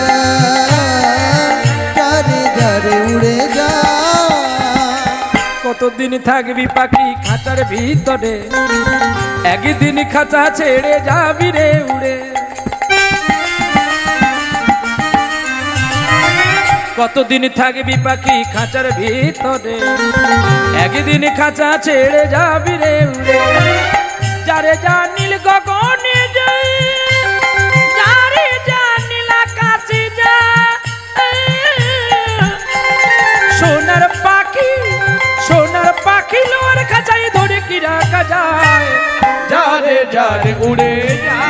যারে যারে উড়ে যা। কতদিন থাকবি পাখি খাঁচার ভিতরে, একদিন খাঁচা ছেড়ে যাবি রে উড়ে। কতদিন থাকবি পাখি খাঁচার ভিতরে, একদিন খাঁচা ছেড়ে যাবি রে উড়ে। যারে যা নীল গগনে যায়, যারে যা নীল আকাশে যা। সোনার পাখি, সোনার পাখি লোয়ার খাঁচায় ধরে কি রাখা যায়। যারে যারে উড়ে যা,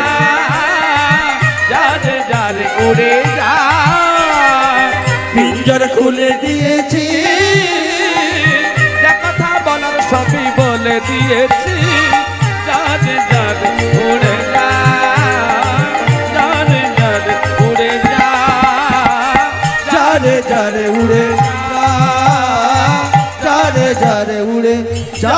যারে যারে উড়ে যা। পিঞ্জর খুলে দিয়েছি, যা কথা বলার সবই বলে দিয়েছি। যারে যারে উড়ে যা, যারে যারে উড়ে যা। যারে যারে উড়ে যা, যারে যারে উড়ে যা।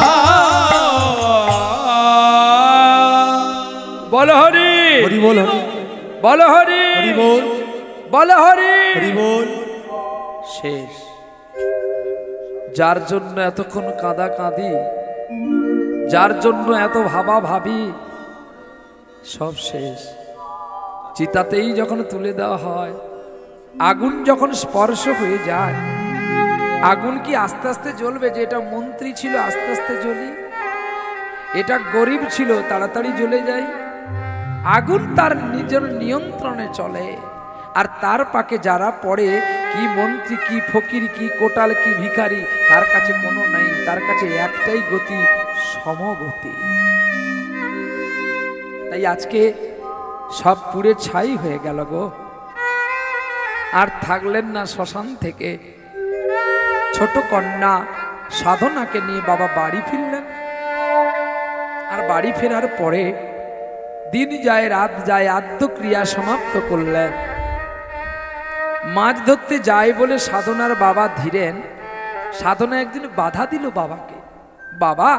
বল হরি, হরি বল, বল হরি, হরি বল, বল হরি। হরি বল। শেষ। যার জন্য এতক্ষণ কাঁদা কাঁদি, যার জন্য এত ভাবা ভাবি, সব শেষ। চিতাতেই যখন তুলে দেওয়া হয়, আগুন যখন স্পর্শ হয়ে যায়, আগুন কি আস্তে আস্তে জ্বলবে? যে এটা মন্ত্রী ছিল আস্তে আস্তে জ্বলি, এটা গরিব ছিল তাড়াতাড়ি জ্বলে যায়। আগুন তার নিজের নিয়ন্ত্রণে চলে, আর তার পাকে যারা পড়ে, কি মন্ত্রী কি ফকির কি কোটাল কি ভিখারি, তার কাছে কোনো নাই, তার কাছে একটাই গতি, সমগতি। তাই আজকে সব পুড়ে ছাই হয়ে গেল গো। আর থাকলেন না শ্মশান থেকে। ছোট কন্যা সাধনাকে নিয়ে বাবা বাড়ি ফিরলেন। আর বাড়ি ফেরার পরে দিন যায় রাত যায়, আদ্যক্রিয়া সমাপ্ত করলেন। মাছ ধরতে যায় বলে সাধনার বাবা ধীরেন, সাধনা একদিন বাধা দিল বাবাকে, বাবা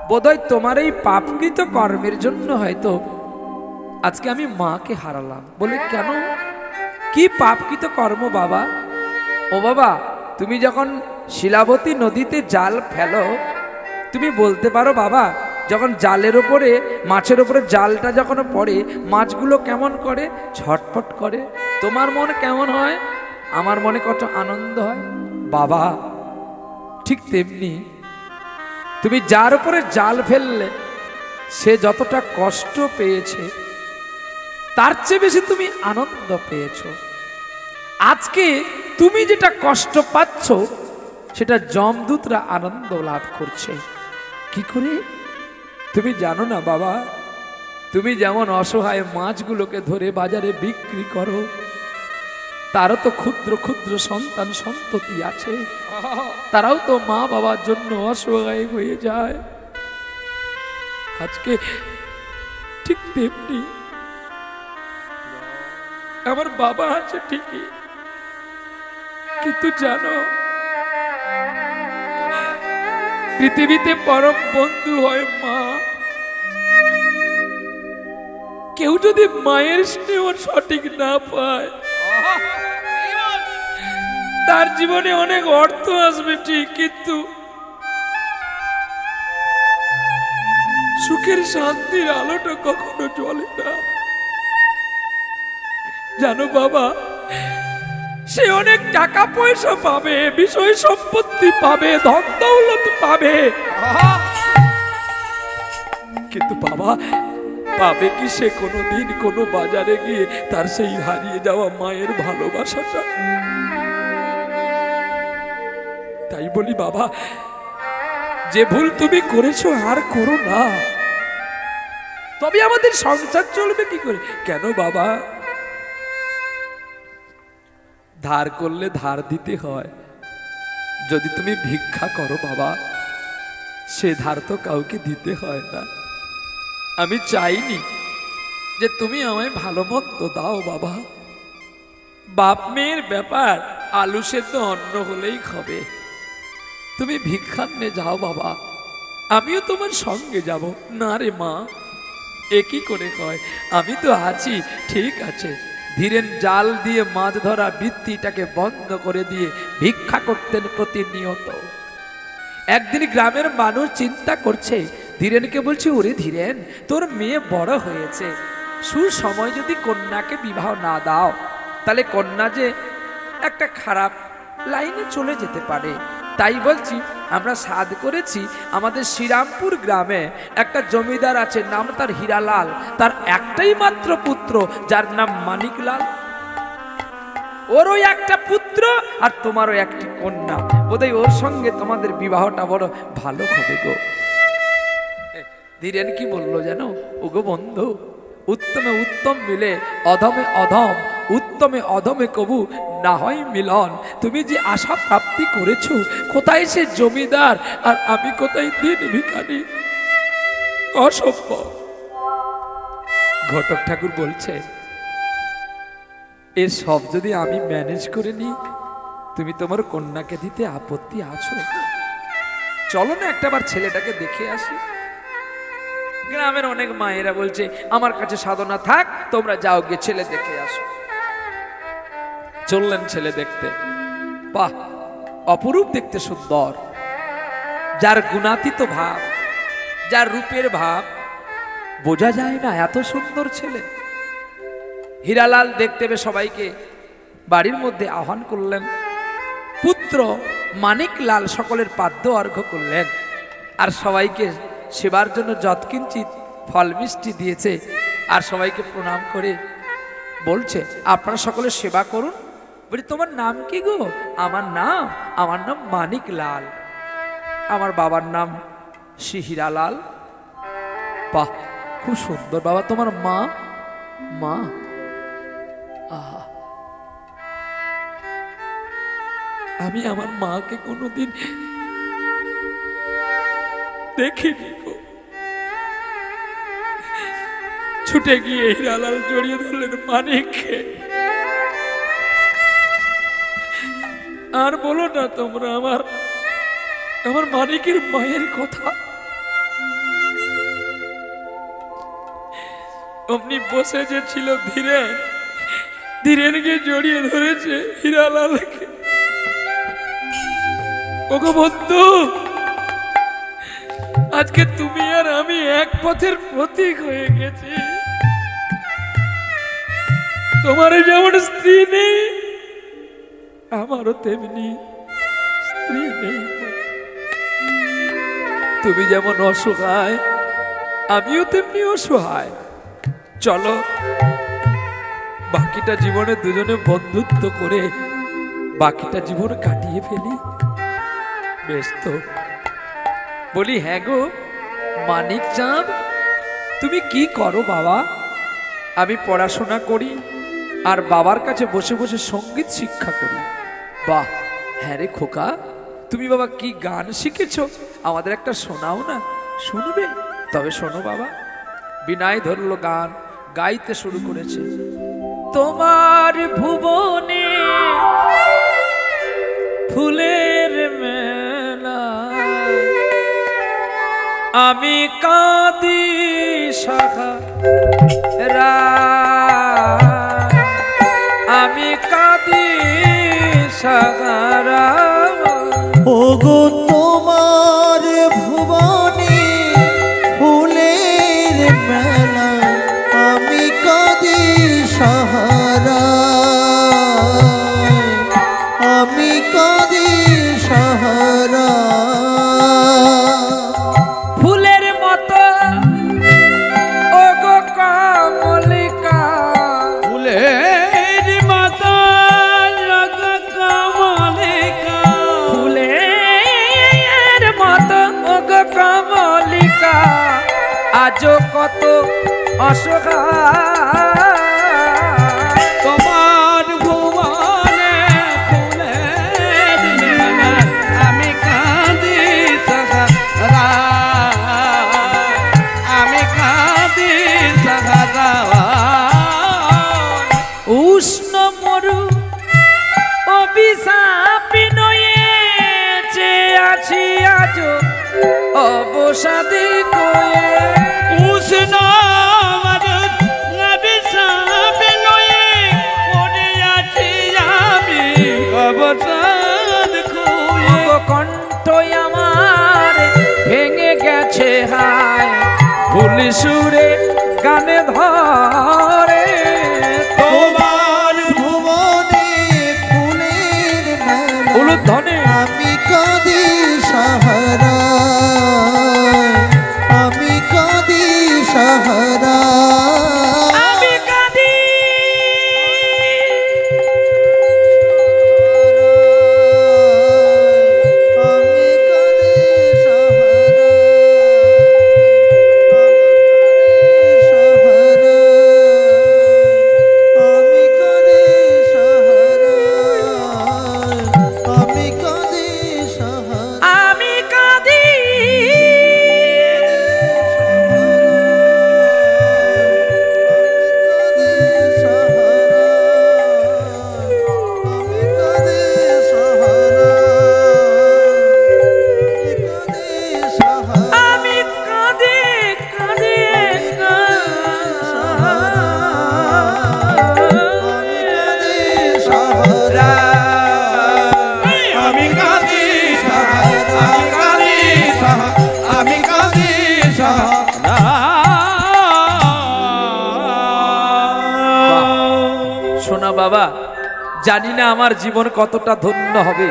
বোধহয় তোমার এই পাপকৃত কর্মের জন্য হয়তো আজকে আমি মাকে হারালাম। বলে কেন, কি পাপকৃত কর্ম বাবা? ও বাবা, তুমি যখন শিলাবতী নদীতে জাল ফেলো, তুমি বলতে পারো বাবা, যখন জালের ওপরে মাছের ওপরে জালটা যখন পড়ে মাছগুলো কেমন করে, ছটফট করে। তোমার মন কেমন হয়? আমার মনে কত আনন্দ হয়। বাবা ঠিক তেমনি তুমি যার উপরে জাল ফেললে সে যতটা কষ্ট পেয়েছে তার চেয়ে বেশি তুমি আনন্দ পেয়েছো। আজকে তুমি যেটা কষ্ট পাচ্ছ সেটা যমদূতরা আনন্দ লাভ করছে। কি করে? তুমি জানো না বাবা, তুমি যেমন অসহায় মাছগুলোকে ধরে বাজারে বিক্রি করো, তারও তো ক্ষুদ্র ক্ষুদ্র সন্তান সন্ততি আছে, তারাও তো মা বাবার জন্য অসহায় হয়ে যায়। আজকে ঠিক তেমনি আমার বাবা আছে ঠিকই, কিন্তু জানো পৃথিবীতে পরম বন্ধু হয় মা। কেউ যদি মায়ের স্নেহ সঠিক না পায় তার জীবনে অনেক অর্থ আসবে ঠিক, কিন্তু সুখের শান্তির আলোটা কখনো জ্বলে না। জানো বাবা, সে অনেক টাকা পয়সা পাবে, বিষয় সম্পত্তি পাবে, ধন দৌলত পাবে, কিন্তু বাবা পাবে কি সে কোনোদিন কোনো বাজারে গিয়ে তার সেই হারিয়ে যাওয়া মায়ের ভালোবাসাটা? তাই বলি বাবা, যে ভুল তুমি করেছো আর করো না, তবে আমাদের সংসার চলবে কি করে? কেন বাবা? ধার করলে ধার দিতে হয়। যদি তুমি ভিক্ষা করো বাবা, সে ধার তো কাউকে দিতে হয় না। আমি চাইনি যে তুমি আমায় ভালো মন্দ দাও বাবা। বাপ মেয়ের ব্যাপার, আলু সেদ্ধ অন্ন হলেই খাবে। তুমি ভিক্ষান্নে যাও বাবা, আমিও তোমার সঙ্গে যাব। না রে মা, একই করে কয়, আমি তো আছি, ঠিক আছে। ধীরেন জাল দিয়ে মাছ ধরা বৃত্তিটাকে বন্ধ করে দিয়ে ভিক্ষা করতেন প্রতিনিয়ত। একদিন গ্রামের মানুষ চিন্তা করছে, ধীরেনকে বলছে, ওরে ধীরেন, তোর মেয়ে বড় হয়েছে, সুসময় যদি কন্যাকে বিবাহ না দাও তাহলে কন্যা যে একটা খারাপ লাইনে চলে যেতে পারে। তাই বলছি, আমরা সাধ করেছি, আমাদের শ্রীরামপুর গ্রামে একটা জমিদার আছে, নাম তার হীরালাল। তার একটাই মাত্র পুত্র, যার নাম মানিকলাল। ওরও একটা পুত্র আর তোমারও একটি কন্যা, বোধহয় ওর সঙ্গে তোমাদের বিবাহটা বড় ভালো হবে গো। ধীরেন কি বললো জানো? ওগো বন্ধু, উত্তমে উত্তম মিলে অধমে অধম, উত্তমে অধমে কবু না হয় মিলন। তুমি যে আশা প্রাপ্তি করেছো, কোথায় সে জমিদার আর আমি কোথায় দিন ভিখারি? অসম্ভব। ঘটক ঠাকুর বলছে, এর সব যদি আমি ম্যানেজ করে নিই, তুমি তোমার কন্যাকে দিতে আপত্তি আছো? চলো না একটাবার ছেলেটাকে দেখে আসি। গ্রামের অনেক মায়েরা বলছে, আমার কাছে সাধনা থাক, তোমরা যাও গিয়ে ছেলে দেখে আসো। চললেন ছেলে দেখতে। বাহ, অপরূপ দেখতে, সুন্দর, যার গুণাতীত ভাব, যার রূপের ভাব বোঝা যায় না, এত সুন্দর ছেলে। হীরালাল দেখতে পেয়ে সবাইকে বাড়ির মধ্যে আহ্বান করলেন। পুত্র মানিকলাল সকলের পাদ্য অর্ঘ্য করলেন আর সবাইকে সেবার জন্য যৎকিঞ্চিত ফল মিষ্টি দিয়েছে। আর সবাইকে প্রণাম করে বলছে, আপনারা সকলে সেবা করুন। বলি, তোমার নাম কি গো? আমার নাম মানিকলাল। আমার বাবার নাম শ্রী হীরালাল। বাহ, খুব সুন্দর বাবা। তোমার মা? মা? আহা, আমি আমার মাকে কোনোদিন দেখিনি গো। ছুটে গিয়ে হীরালাল জড়িয়ে ধরলেন মানিককে। আর বলো না তোমরা আমার মানিকের মায়ের কথা। অমনি বসে যে ছিল ধীরেন গিয়ে জড়িয়ে ধরেছে হীরালালকে। ওগো বন্ধু, আজকে তুমি আর আমি এক পথের প্রতীক হয়ে গেছি। তোমার যেমন স্ত্রী নেই, আমারও তেমনি স্ত্রী নেই। তুমি যেমন অসহায়, আমিও তেমনি অসহায়। চলো বাকিটা জীবনে দুজনে বন্ধুত্ব করে বাকিটা জীবন কাটিয়ে ফেলি। বেশ তো? বলি হ্যাঁ গো মানিক চাঁদ, তুমি কি করো বাবা? আমি পড়াশোনা করি আর বাবার কাছে বসে বসে সঙ্গীত শিক্ষা করি। বাহ, হ্যাঁ রে খোকা, তুমি বাবা কি গান শিখেছো? আমাদের একটা শোনাও না। শুনবে? তবে শোনো বাবা। বিনয় ধরলো গান, গাইতে শুরু করেছে। তোমার ভুবনে ফুলের মেলা, আমি কাঁদি সাহারা, আমি কাঁদি সাহারা। ওগো তোমার ভুবনে ফুলের মেলা, আমি কাঁদি সাহারা, আমি কাঁদি সাহারা। ফুলের মতো ওগো কমলিকা, ফুলের মতো ওগো কমলিকা, ফুলের মতো ওগো কমলিকা, আজও কত অসহায়। তোমার ভুবনে ফুলের মেলা, আমি কাঁদি সাহারা, আমি কাঁদি সাহারা। উষ্ণ মরু অভিশাপি নয়েছে, আছি আজ অবসাদে কয়ে। উষ্ণ অভিশাপে নয়ে পড়িয়াছি আমি অবসাদ খুঁয়ে। ওগো কণ্ঠ আমার ভেঙে গেছে হায়, ভুল সুরে গানে ধরে। তোমার ভুবনে ফুলের মেলা, উলুধ্বনি আমি কাঁদি সাহারা, আমি কাঁদি সাহারা। আমি কাঁদি আমি কাঁদি সাহারা, আমি কাঁদি সাহারা, আমি কাঁদি সাহারা। আমি কাঁদি আমি কাঁদি কাঁদি আমি কাঁদি সাহারা, আমি কাঁদি সাহারা, আমি কাঁদি সাহারা। শোনা বাবা, জানি না আমার জীবন কতটা ধন্য হবে,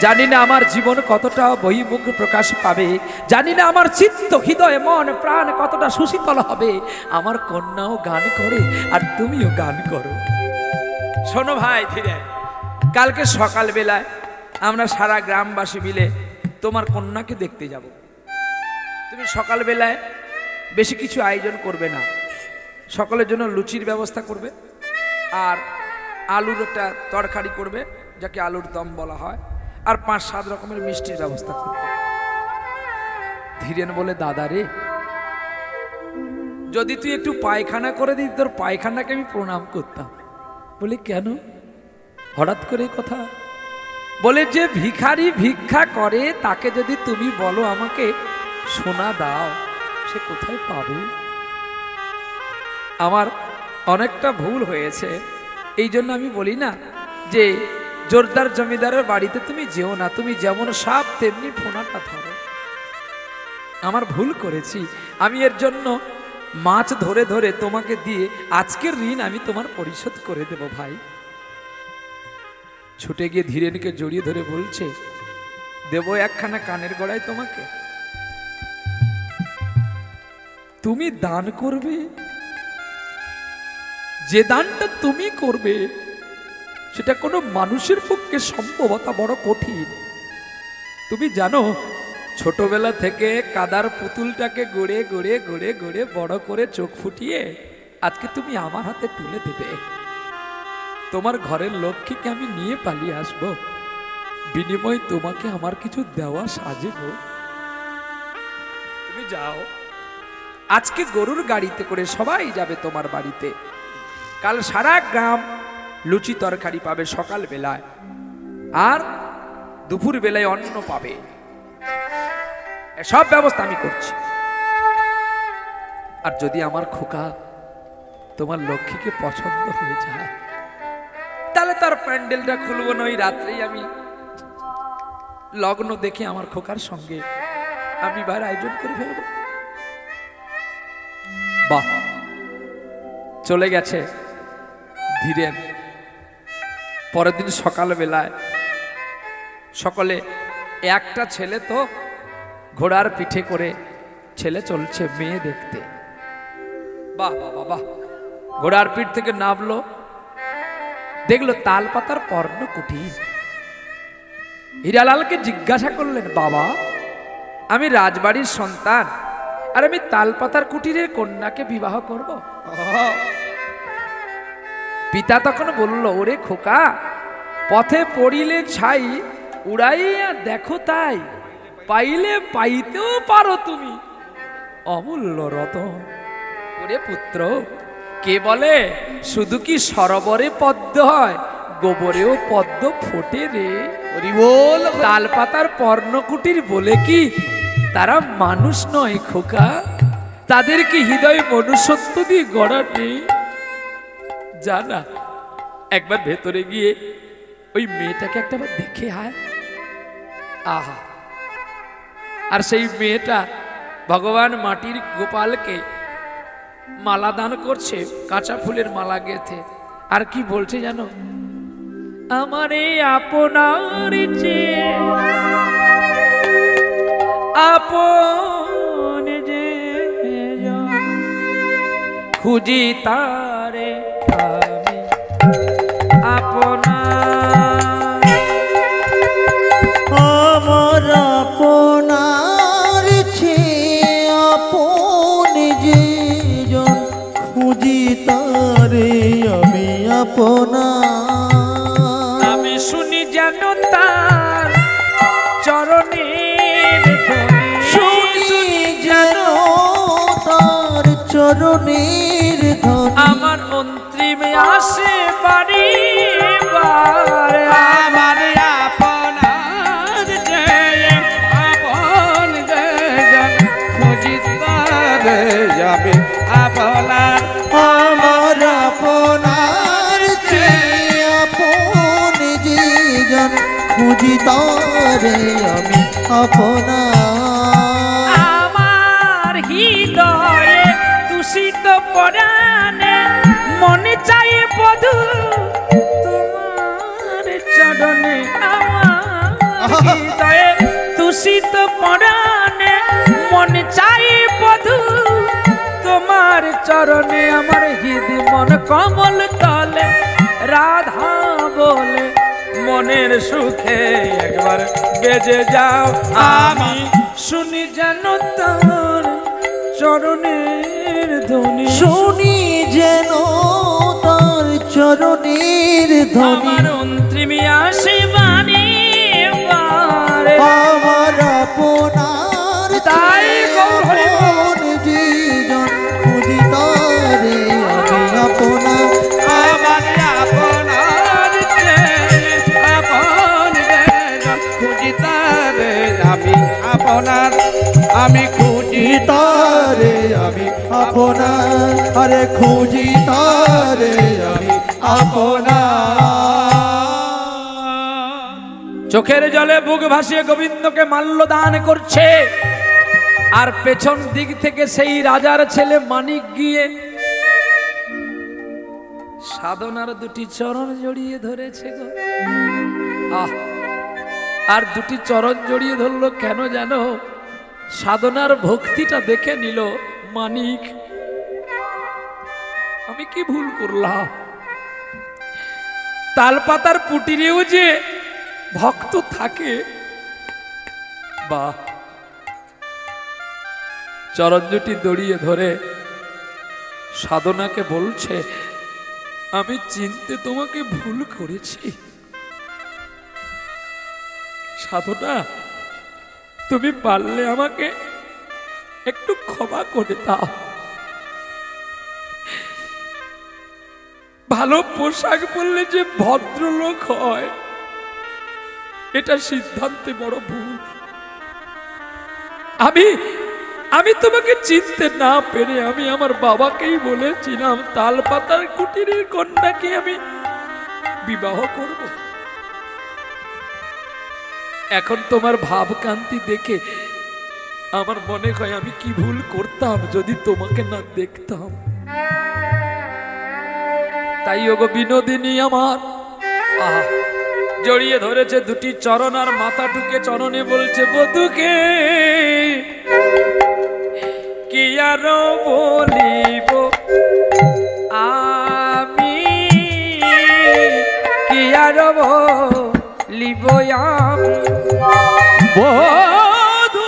জানি না আমার জীবন কতটা বহির্মুখ প্রকাশ পাবে, জানি না আমার চিত্ত হৃদয় মন প্রাণ কতটা সুশীতল হবে। আমার কন্যাও গান করে আর তুমিও গান করো। শোনো ভাই ধীরে, কালকে সকালবেলায় আমরা সারা গ্রামবাসী মিলে তোমার কন্যাকে দেখতে যাব। তুমি সকালবেলায় বেশি কিছু আয়োজন করবে না, সকলের জন্য লুচির ব্যবস্থা করবে আর আলুর একটা তরকারি করবে, যাকে আলুর দম বলা হয়। আর 5-7 রকমের মিষ্টির ব্যবস্থা করত। ধীরেন বলে, দাদা রে, যদি তুই একটু পায়খানা করে দিস তোর পায়খানাকে আমি প্রণাম করতাম। বলে কেন হঠাৎ করে কথা? বলে যে ভিখারি ভিক্ষা করে তাকে যদি তুমি বলো আমাকে সোনা দাও, সে কোথায় পাবে? আমার অনেকটা ভুল হয়েছে, এই জন্য আমি বলি না যে জোরদার জমিদারের বাড়িতে তুমি যেও না, তুমি যেমন সাপ তেমনি ফোনাটা ধরো। আমার ভুল করেছি, আমি এর জন্য মাছ ধরে ধরে তোমাকে দিয়ে আজকের ঋণ আমি তোমার পরিশোধ করে দেব ভাই। ছুটে গিয়ে ধীরেনকে জড়িয়ে ধরে বলছে, দেব একখানা কানের গড়ায় তোমাকে, তুমি দান করবে। যে দানটা তুমি করবে সেটা কোনো মানুষের পক্ষে সম্ভবতা বড় কঠিন। তুমি জানো, ছোটবেলা থেকে কাদার পুতুলটাকে গড়ে গড়ে গড়ে গড়ে বড় করে চোখ ফুটিয়ে আজকে তুমি আমার হাতে তুলে দেবে। তোমার ঘরের লক্ষ্মীকে আমি নিয়ে পালিয়ে আসব, বিনিময়ে তোমাকে আমার কিছু দেওয়া সাজেব। তুমি যাও, আজকে গরুর গাড়িতে করে সবাই যাবে তোমার বাড়িতে। কাল সারা গ্রাম লুচি তরকারি পাবে সকাল বেলায়, আর দুপুর বেলায় অন্ন পাবে। সব ব্যবস্থা আমি করছি। আর যদি আমার খোকা তোমার লক্ষ্মীকে পছন্দ হয়ে যায়, তাহলে তার প্যান্ডেলটা খুলবো না, ওই রাত্রেই আমি লগ্ন দেখে আমার খোকার সঙ্গে আমি বার আয়োজন করে ফেলবো। বাহ, চলে গেছে ধীরেন। পরের দিন সকাল বেলায় সকলে, একটা ছেলে তো ঘোড়ার পিঠে করে ছেলে চলছে মেয়ে দেখতে। বাহ বাহ বাহ, ঘোড়ার পিঠ থেকে নামলো, দেখলো তালপাতার পর্ণকুটির। হীরালালকে জিজ্ঞাসা করলেন, বাবা আমি রাজবাড়ির সন্তান, আর আমি তালপাতার কুটিরের কন্যাকে বিবাহ করব? পিতা তখন বলল, ওরে খোকা, পথে পড়িলে ছাই উড়াইয়া দেখো তাই, পাইলে পাইতেও পারো তুমি অমূল্য রতন। ওরে পুত্র, কে বলে শুধু কি সরোবরে পদ্ম হয়, গোবরেও পদ্ম ফোটে রে। হরিবোল। তালপাতার পর্ণকুটির বলে কি তারা মানুষ নয় খোকা? তাদের কি হৃদয় মনুষ্যত্ব দিয়ে গড়া নেই? জানা, একবার ভেতরে গিয়ে ওই মেয়েটাকে একটাবার দেখে আয়। আহা, আর সেই মেয়েটা ভগবান মাটির গোপালকে মালা দান করছে, কাঁচা ফুলের মালা গেথে। আর কি বলছে জানো? আমারে আপনার চেয়ে আপন যে খুঁজি তারে আমি আপনার। আমার আপনার চেয়ে আপন যে জন, খুঁজি তারে আমি আপনার। আমি শুনি যেন তার চরণের ধ্বনি, শুনি যেন তার চরণের ধ্বনি। আমার অন্তিমে আসে বাড়ি বার। আমার আপনার যে আপন যে জন, খুঁজি তারে যাবে আপনার। আমার আপনার চেয়ে আপন যে জন, খুঁজি তারে আমি আপনার। আমার হৃদয়ে দূষিত পরাণে মনে চাই বধূ তোমার চরণে। আমার হৃদয়ে দূষিত পরাণে মনে চাই বধূ তোমার চরণে। আমার হৃদ মন কমল তলে রাধা বলে মনের সুখে একবার বেজে যাও। আমি শুনি যেন তার চরণের ধ্বনি, শুনি যেন তার চরণের ধ্বনি। আমার অন্তিমে আসে বাণী আপনার তাই গৌর হরি বল। আপন জীজন খুঁজি তারে আমি আপনার আমার আপনার আপন খুঁজি তারে আমি আপনার আমি খুঁজি তারে আমি আপনার আরে খুঁজি তারে আমি আপনার চোখের জলে বুক ভাসিয়ে গোবিন্দকে মাল্য দান করছে, আর পেছন দিক থেকে সেই রাজার ছেলে মানিক গিয়ে সাধনার দুটি চরণ জড়িয়ে ধরেছে গো। আহ, আর দুটি চরণ জড়িয়ে ধরলো কেন জানো? সাধনার ভক্তিটা দেখে নিল মানিক। আমি কি ভুল করলাম? তালপাতার পুটিরেও যে ভক্ত থাকে, বা চরণ দুটি দড়িয়ে ধরে সাধনাকে বলছে, আমি চিনতে তোমাকে ভুল করেছি সাধনা, তুমি পারলে আমাকে একটু ক্ষমা করে দাও। ভালো পোশাক পরলে যে ভদ্রলোক হয়, এটা সিদ্ধান্তে বড় ভুল। আমি তোমাকে চিনতে না পেরে আমি আমার বাবাকেই বলেছিলাম তালপাতার কুটিরের কন্যাকে আমি বিবাহ করব। এখন তোমার ভাবকান্তি দেখে আমার মনে হয় আমি কি ভুল করতাম যদি তোমাকে না দেখতাম। তাই ওগো বিনোদিনী আমার, আহা, জড়িয়ে ধরেছে দুটি চরণ আর মাথা টুকে চরণে বলছে, বধুকে কি আর বলিব আমি, কি আর বলিব আমি বধূ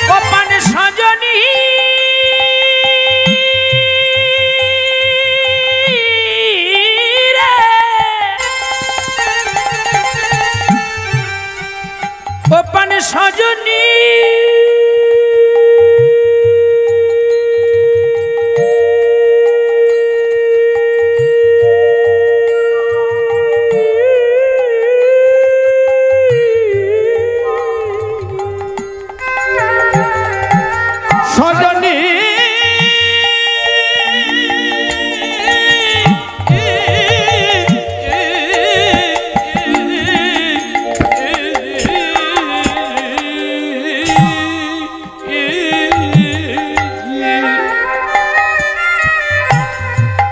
গোপন সজনী রে, গোপন সজনী সজনী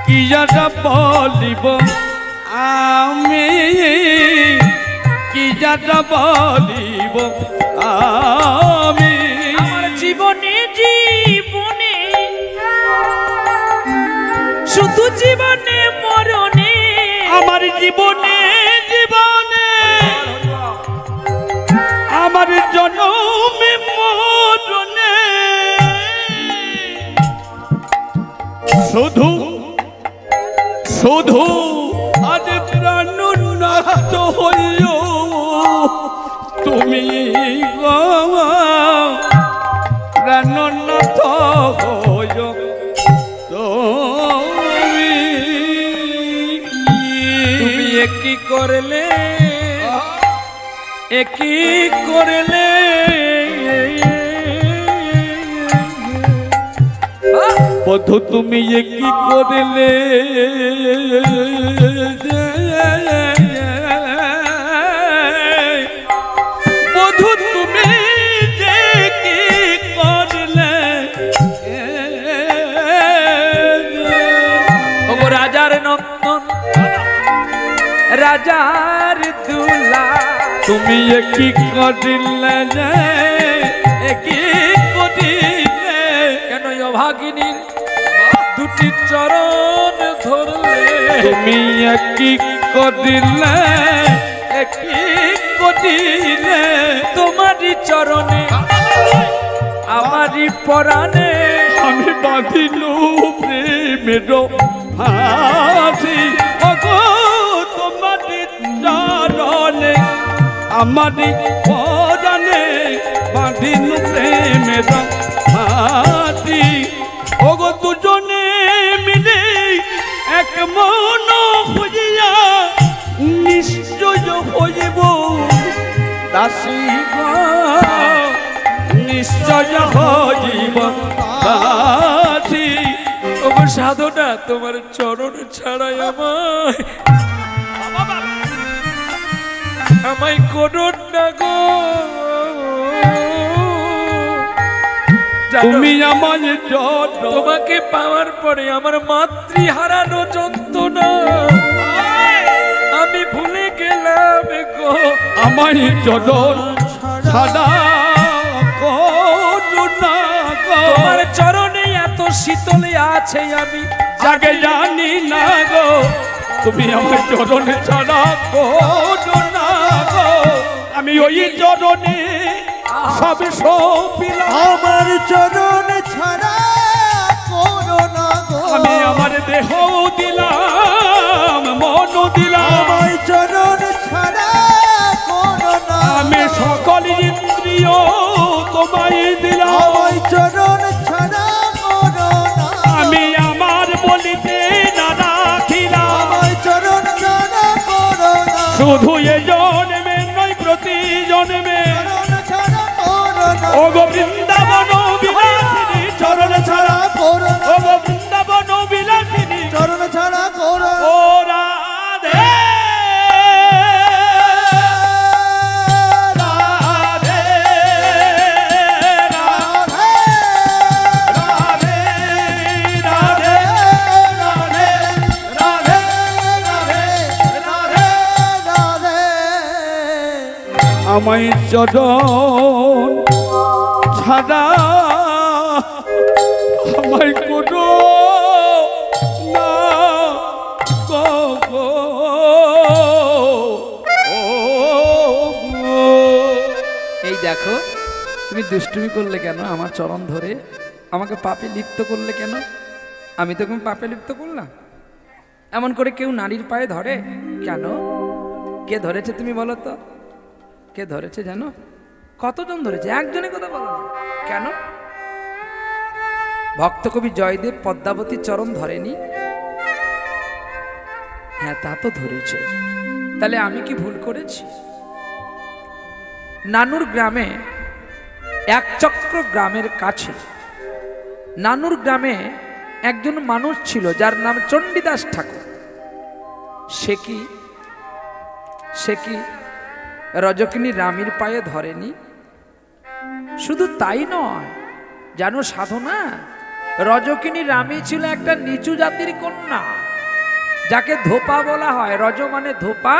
কি যাটা বলিব আমি, কি যাটা বলিব আমি, আমার জীবনে জীবনে শুধু জীবনে মরণে, আমার জীবনে জীবনে আমার জন্মে মরণে শুধু শুধু আজ প্রাণনাথ হইল তুমি গো, প্রাণনাথ হইল তুমি একই করলে, একই করলে বধু তুমি কি করলে, বধু তুমি যে কি করলে, ওগো রাজার নন্দন, রাজার দুলা, তুমি কি করলে, কি করিলে, কেন অভাগিনীর দুটি চরণ ধরলে, তুমি কি করিলে, কি করিলে, তোমারই চরণে আমারই পরাণে আমি বাঁধিল প্রেমের হাসি ওগো তোমার চরণে আমারি পরাণে বাঁধিল প্রেমের হাতি ওগো দুজনে মিলে এক মন হইয়া নিশ্চয় হইব দাসী গো নিশ্চয় হইব দাসী ওগো সাধনা তোমার চরণ ছাড়াই আমায় করুন না গো। তুমি আমায় জড় তোমাকে পাওয়ার পরে আমার মাতৃ হারানো যন্ত্রণা আমি ভুলে গেলাম গো। আমায় চরণ ছাড়া করুণা গো। তোমার চরণে এত শীতলে আছে আমি যাকে জানি না গো। তুমি আমার চরণে ছাড়া করুণা গো। আমি ওই চরণে সব সপিলাম। আমার চরণ ছাড়া করোনা গো। আমি আমার দেহ দিলাম মন দিলাম। আমার চরণ ছাড়া করোনা। আমি সকল ইন্দ্রিয় তোমায় দিলাম। আমার চরণ ছাড়া করোনা। আমি আমার বলিতে না রাখিলাম। আমার চরণ ছাড়া করোনা। শুধু এ জন্মে নয় প্রতি জন্মে চরণ ছাড়া করোনা। ও গো বৃন্দাবন বিলাসিনী চরণ ছাড়া করোনা। ও গো বৃন্দাবন বিলাসিনী চরণ ছাড়া করোনা। ও রাধে রাধে রাধে রাধে রাধে রাধে রাধে রাধে রাধে। আমায় চরণ ছাড়া আমায় কোনো না গো গো। এই দেখো তুমি দুষ্টুমি করলে কেন আমার চরণ ধরে আমাকে পাপে লিপ্ত করলে কেন? আমি তো কোনো পাপে লিপ্ত করলাম? এমন করে কেউ নারীর পায়ে ধরে কেন? কে ধরেছে তুমি বলো তো? কে ধরেছে জানো? কতজন ধরেছে? একজনের কথা বলো না কেন? ভক্ত কবি জয়দেব পদ্মাবতীর চরণ ধরেনি? হ্যাঁ তা তো ধরেছে। তাহলে আমি কি ভুল করেছি? নানুর গ্রামে একচক্র গ্রামের কাছে নানুর গ্রামে একজন মানুষ ছিল যার নাম চণ্ডীদাস ঠাকুর। সে কি রজকিনী রামীর পায়ে ধরেনি? শুধু তাই নয়, জানো সাধনা, রজকিনী রামী ছিল একটা নিচু জাতির কন্যা যাকে ধোপা বলা হয়। রজ মানে ধোপা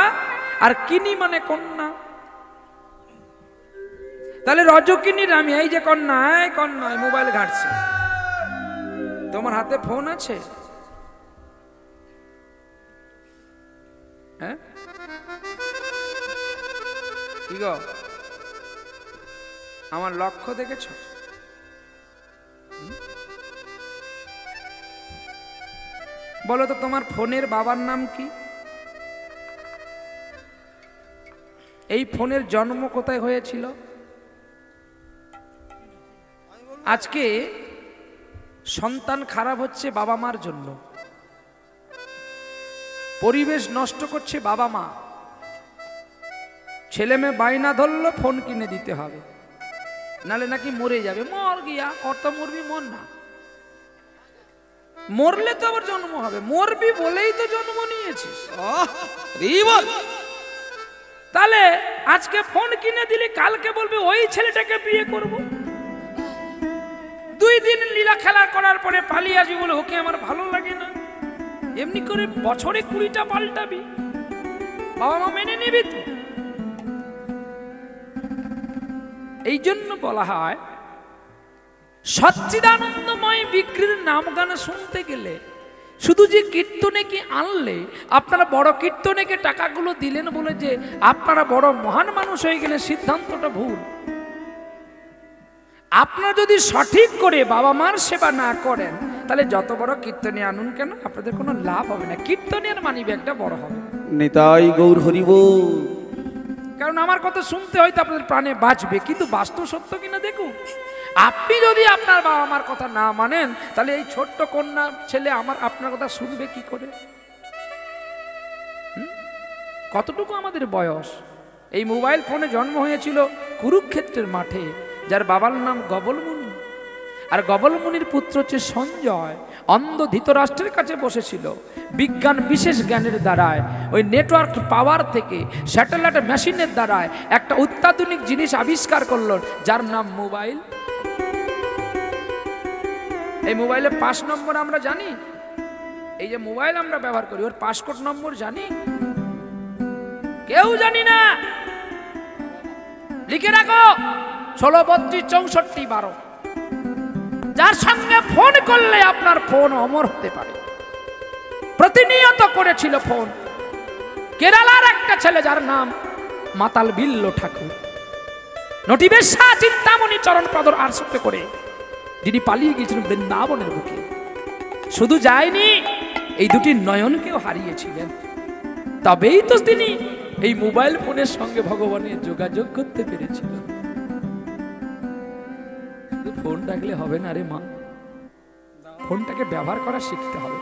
আর কিনি মানে কন্যা। তাহলে রজকিনী রামী, এই যে কন্যা, এই কন্যা মোবাইল ঘাঁটছে, তোমার হাতে ফোন আছে? হ্যাঁ কি গো, আমার লক্ষ্য দেখেছ? বলো তো তোমার ফোনের বাবার নাম কি? এই ফোনের জন্ম কোথায় হয়েছিল? আজকে সন্তান খারাপ হচ্ছে বাবা মার জন্য, পরিবেশ নষ্ট করছে বাবা মা। ছেলে মেয়ে বায়না ধরলো ফোন কিনে দিতে হবে, নালে নাকি মরে যাবে। মর গিয়া, কত মরবি, মর না। মরলে তো আবার জন্ম হবে, মরবি বলেই তো জন্ম নিয়েছিস। তাহলে আজকে ফোন কিনে দিলি, কালকে বলবি ওই ছেলেটাকে বিয়ে করব। 2 দিন লীলা খেলা করার পরে পালিয়ে আসবি বলে ওকে আমার ভালো লাগে না। এমনি করে বছরে 20টা পাল্টাবি, বাবা মা মেনে নিবি তো? এই জন্য বলা হয় সচ্চিদানন্দময় বিগ্রহের নাম গান শুনতে গেলে শুধু যে কীর্তনে কি আনলে, আপনারা বড় কীর্তনেকে টাকাগুলো দিলেন বলে যে আপনারা বড় মহান মানুষ হয়ে গেলে, সিদ্ধান্তটা ভুল। আপনারা যদি সঠিক করে বাবা মার সেবা না করেন তাহলে যত বড় কীর্তনী আনুন কেন আপনাদের কোনো লাভ হবে না, কীর্তনের মানি ব্যাগটা বড় হবে। নিতাই গৌর হরিব। কারণ আমার কথা শুনতে হয়তো আপনাদের প্রাণে বাঁচবে, কিন্তু বাস্তব সত্য কিনা দেখুন। আপনি যদি আপনার বাবা মার কথা না মানেন, তাহলে এই ছোট্ট কন্যা ছেলে আপনার কথা শুনবে কি করে? কতটুকু আমাদের বয়স? এই মোবাইল ফোনে জন্ম হয়েছিল কুরুক্ষেত্রের মাঠে, যার বাবার নাম গবলমুনি, আর গবলমুনির পুত্র হচ্ছে সঞ্জয়। অন্ধ ধৃতরাষ্ট্রের কাছে বসেছিল, বিজ্ঞান বিশেষ জ্ঞানের দ্বারায়, ওই নেটওয়ার্ক পাওয়ার থেকে, স্যাটেলাইট মেশিনের দ্বারায় একটা অত্যাধুনিক জিনিস আবিষ্কার করল, যার নাম মোবাইল। এই মোবাইলে 5 নম্বর আমরা জানি, এই যে মোবাইল আমরা ব্যবহার করি, ওর পাসকোড নম্বর জানি? কেউ জানি না। লিখে রাখো 16 32 64 12, যার সঙ্গে ফোন করলে আপনার ফোন অমর হতে পারে। প্রতিনিয়ত করেছিল ফোন কেরালার একটা ছেলে, যার নাম মাতাল বিল্ল ঠাকুর, নটিবেশা চিন্তামণি চরণ পদর আশ্রয় করে, যিনি পালিয়ে গিয়েছিলেন বৃন্দাবনের বুকে। শুধু যায়নি, এই দুটি নয়নকেও হারিয়েছিলেন। তবেই তো তিনি এই মোবাইল ফোনের সঙ্গে ভগবানের যোগাযোগ করতে পেরেছিলেন। ফোন রাখলে হবে না রে মা, ফোনটাকে ব্যবহার করা শিখতে হবে।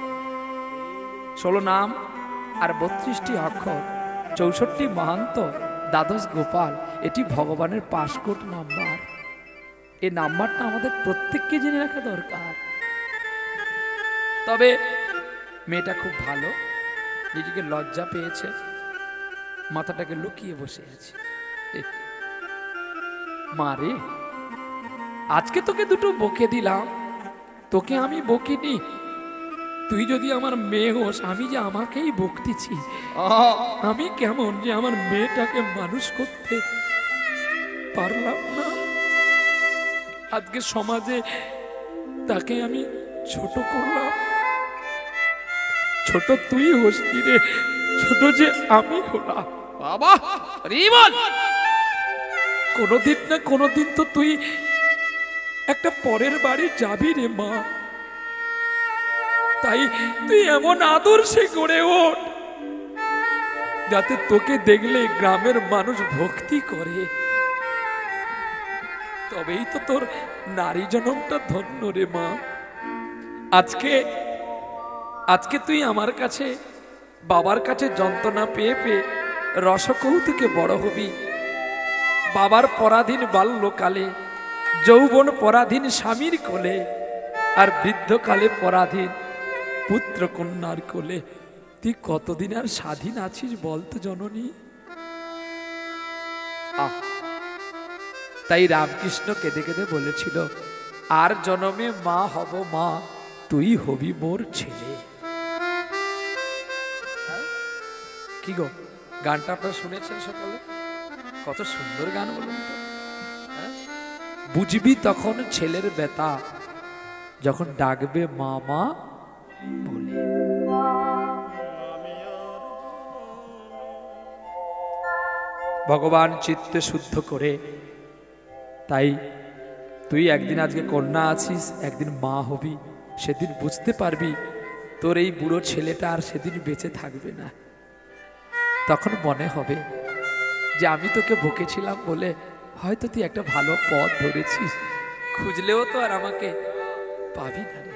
16 নাম আর 32টি অক্ষর, 64 মহান্ত, দ্বাদশ গোপাল, এটি ভগবানের পাসকোড নাম্বার। এই নাম্বারটা আমাদের প্রত্যেককে জেনে রাখা দরকার। তবে মেয়েটা খুব ভালো, নিজেকে লজ্জা পেয়েছে, মাথাটাকে লুকিয়ে বসে আছে। মা রে, আজকে তোকে দুটো বকে দিলাম, তোকে আমি বকিনি। তুই যদি আমার মেয়ে হোস, আমি যে আমাকেই বকতেছি। আমি কেমন যে আমার মেয়েটাকে মানুষ করতে পারলাম না। আজকে সমাজে তাকে আমি ছোট করলাম। ছোট তুই হোস রে, ছোট যে আমি হলাম। বাবা কোনদিন না কোনদিন তো তুই একটা পরের বাড়ি যাবি রে মা। তাই তুই এমন আদর্শে গড়ে ওঠ, যাতে তোকে দেখলে গ্রামের মানুষ ভক্তি করে। তবেই তো তোর নারী জনমটা ধন্য রে মা। আজকে তুই আমার কাছে, বাবার কাছে যন্ত্রণা পেয়ে পেয়ে রসকৌতুকে বড় হবি। বাবার পরাধীন বাল্যকালে, যৌবন পরাধীন স্বামীর কোলে, আর বৃদ্ধকালে পরাধীন পুত্র কন্যার কোলে। তুই কতদিন আর স্বাধীন আছিস বলতো জননী? তাই রামকৃষ্ণ কেঁদে কেঁদে বলেছিল, আর জনমে মা হব মা, তুই হবি মোর ছেলে। কি গো, গানটা আপনারা শুনেছেন সকালে? কত সুন্দর গান বলুন তো। বুঝবি তখন ছেলের ব্যথা, যখন ডাকবে মা মা বলে। ভগবান চিত্তে শুদ্ধ করে। তাই তুই একদিন আজকে কন্যা আছিস, একদিন মা হবি, সেদিন বুঝতে পারবি তোর এই বুড়ো ছেলেটা আর সেদিন বেঁচে থাকবে না। তখন মনে হবে যে আমি তোকে বকেছিলাম বলে হয়তো তুই একটা ভালো পথ ধরেছিস, খুঁজলেও তো আর আমাকে পাবি না রে।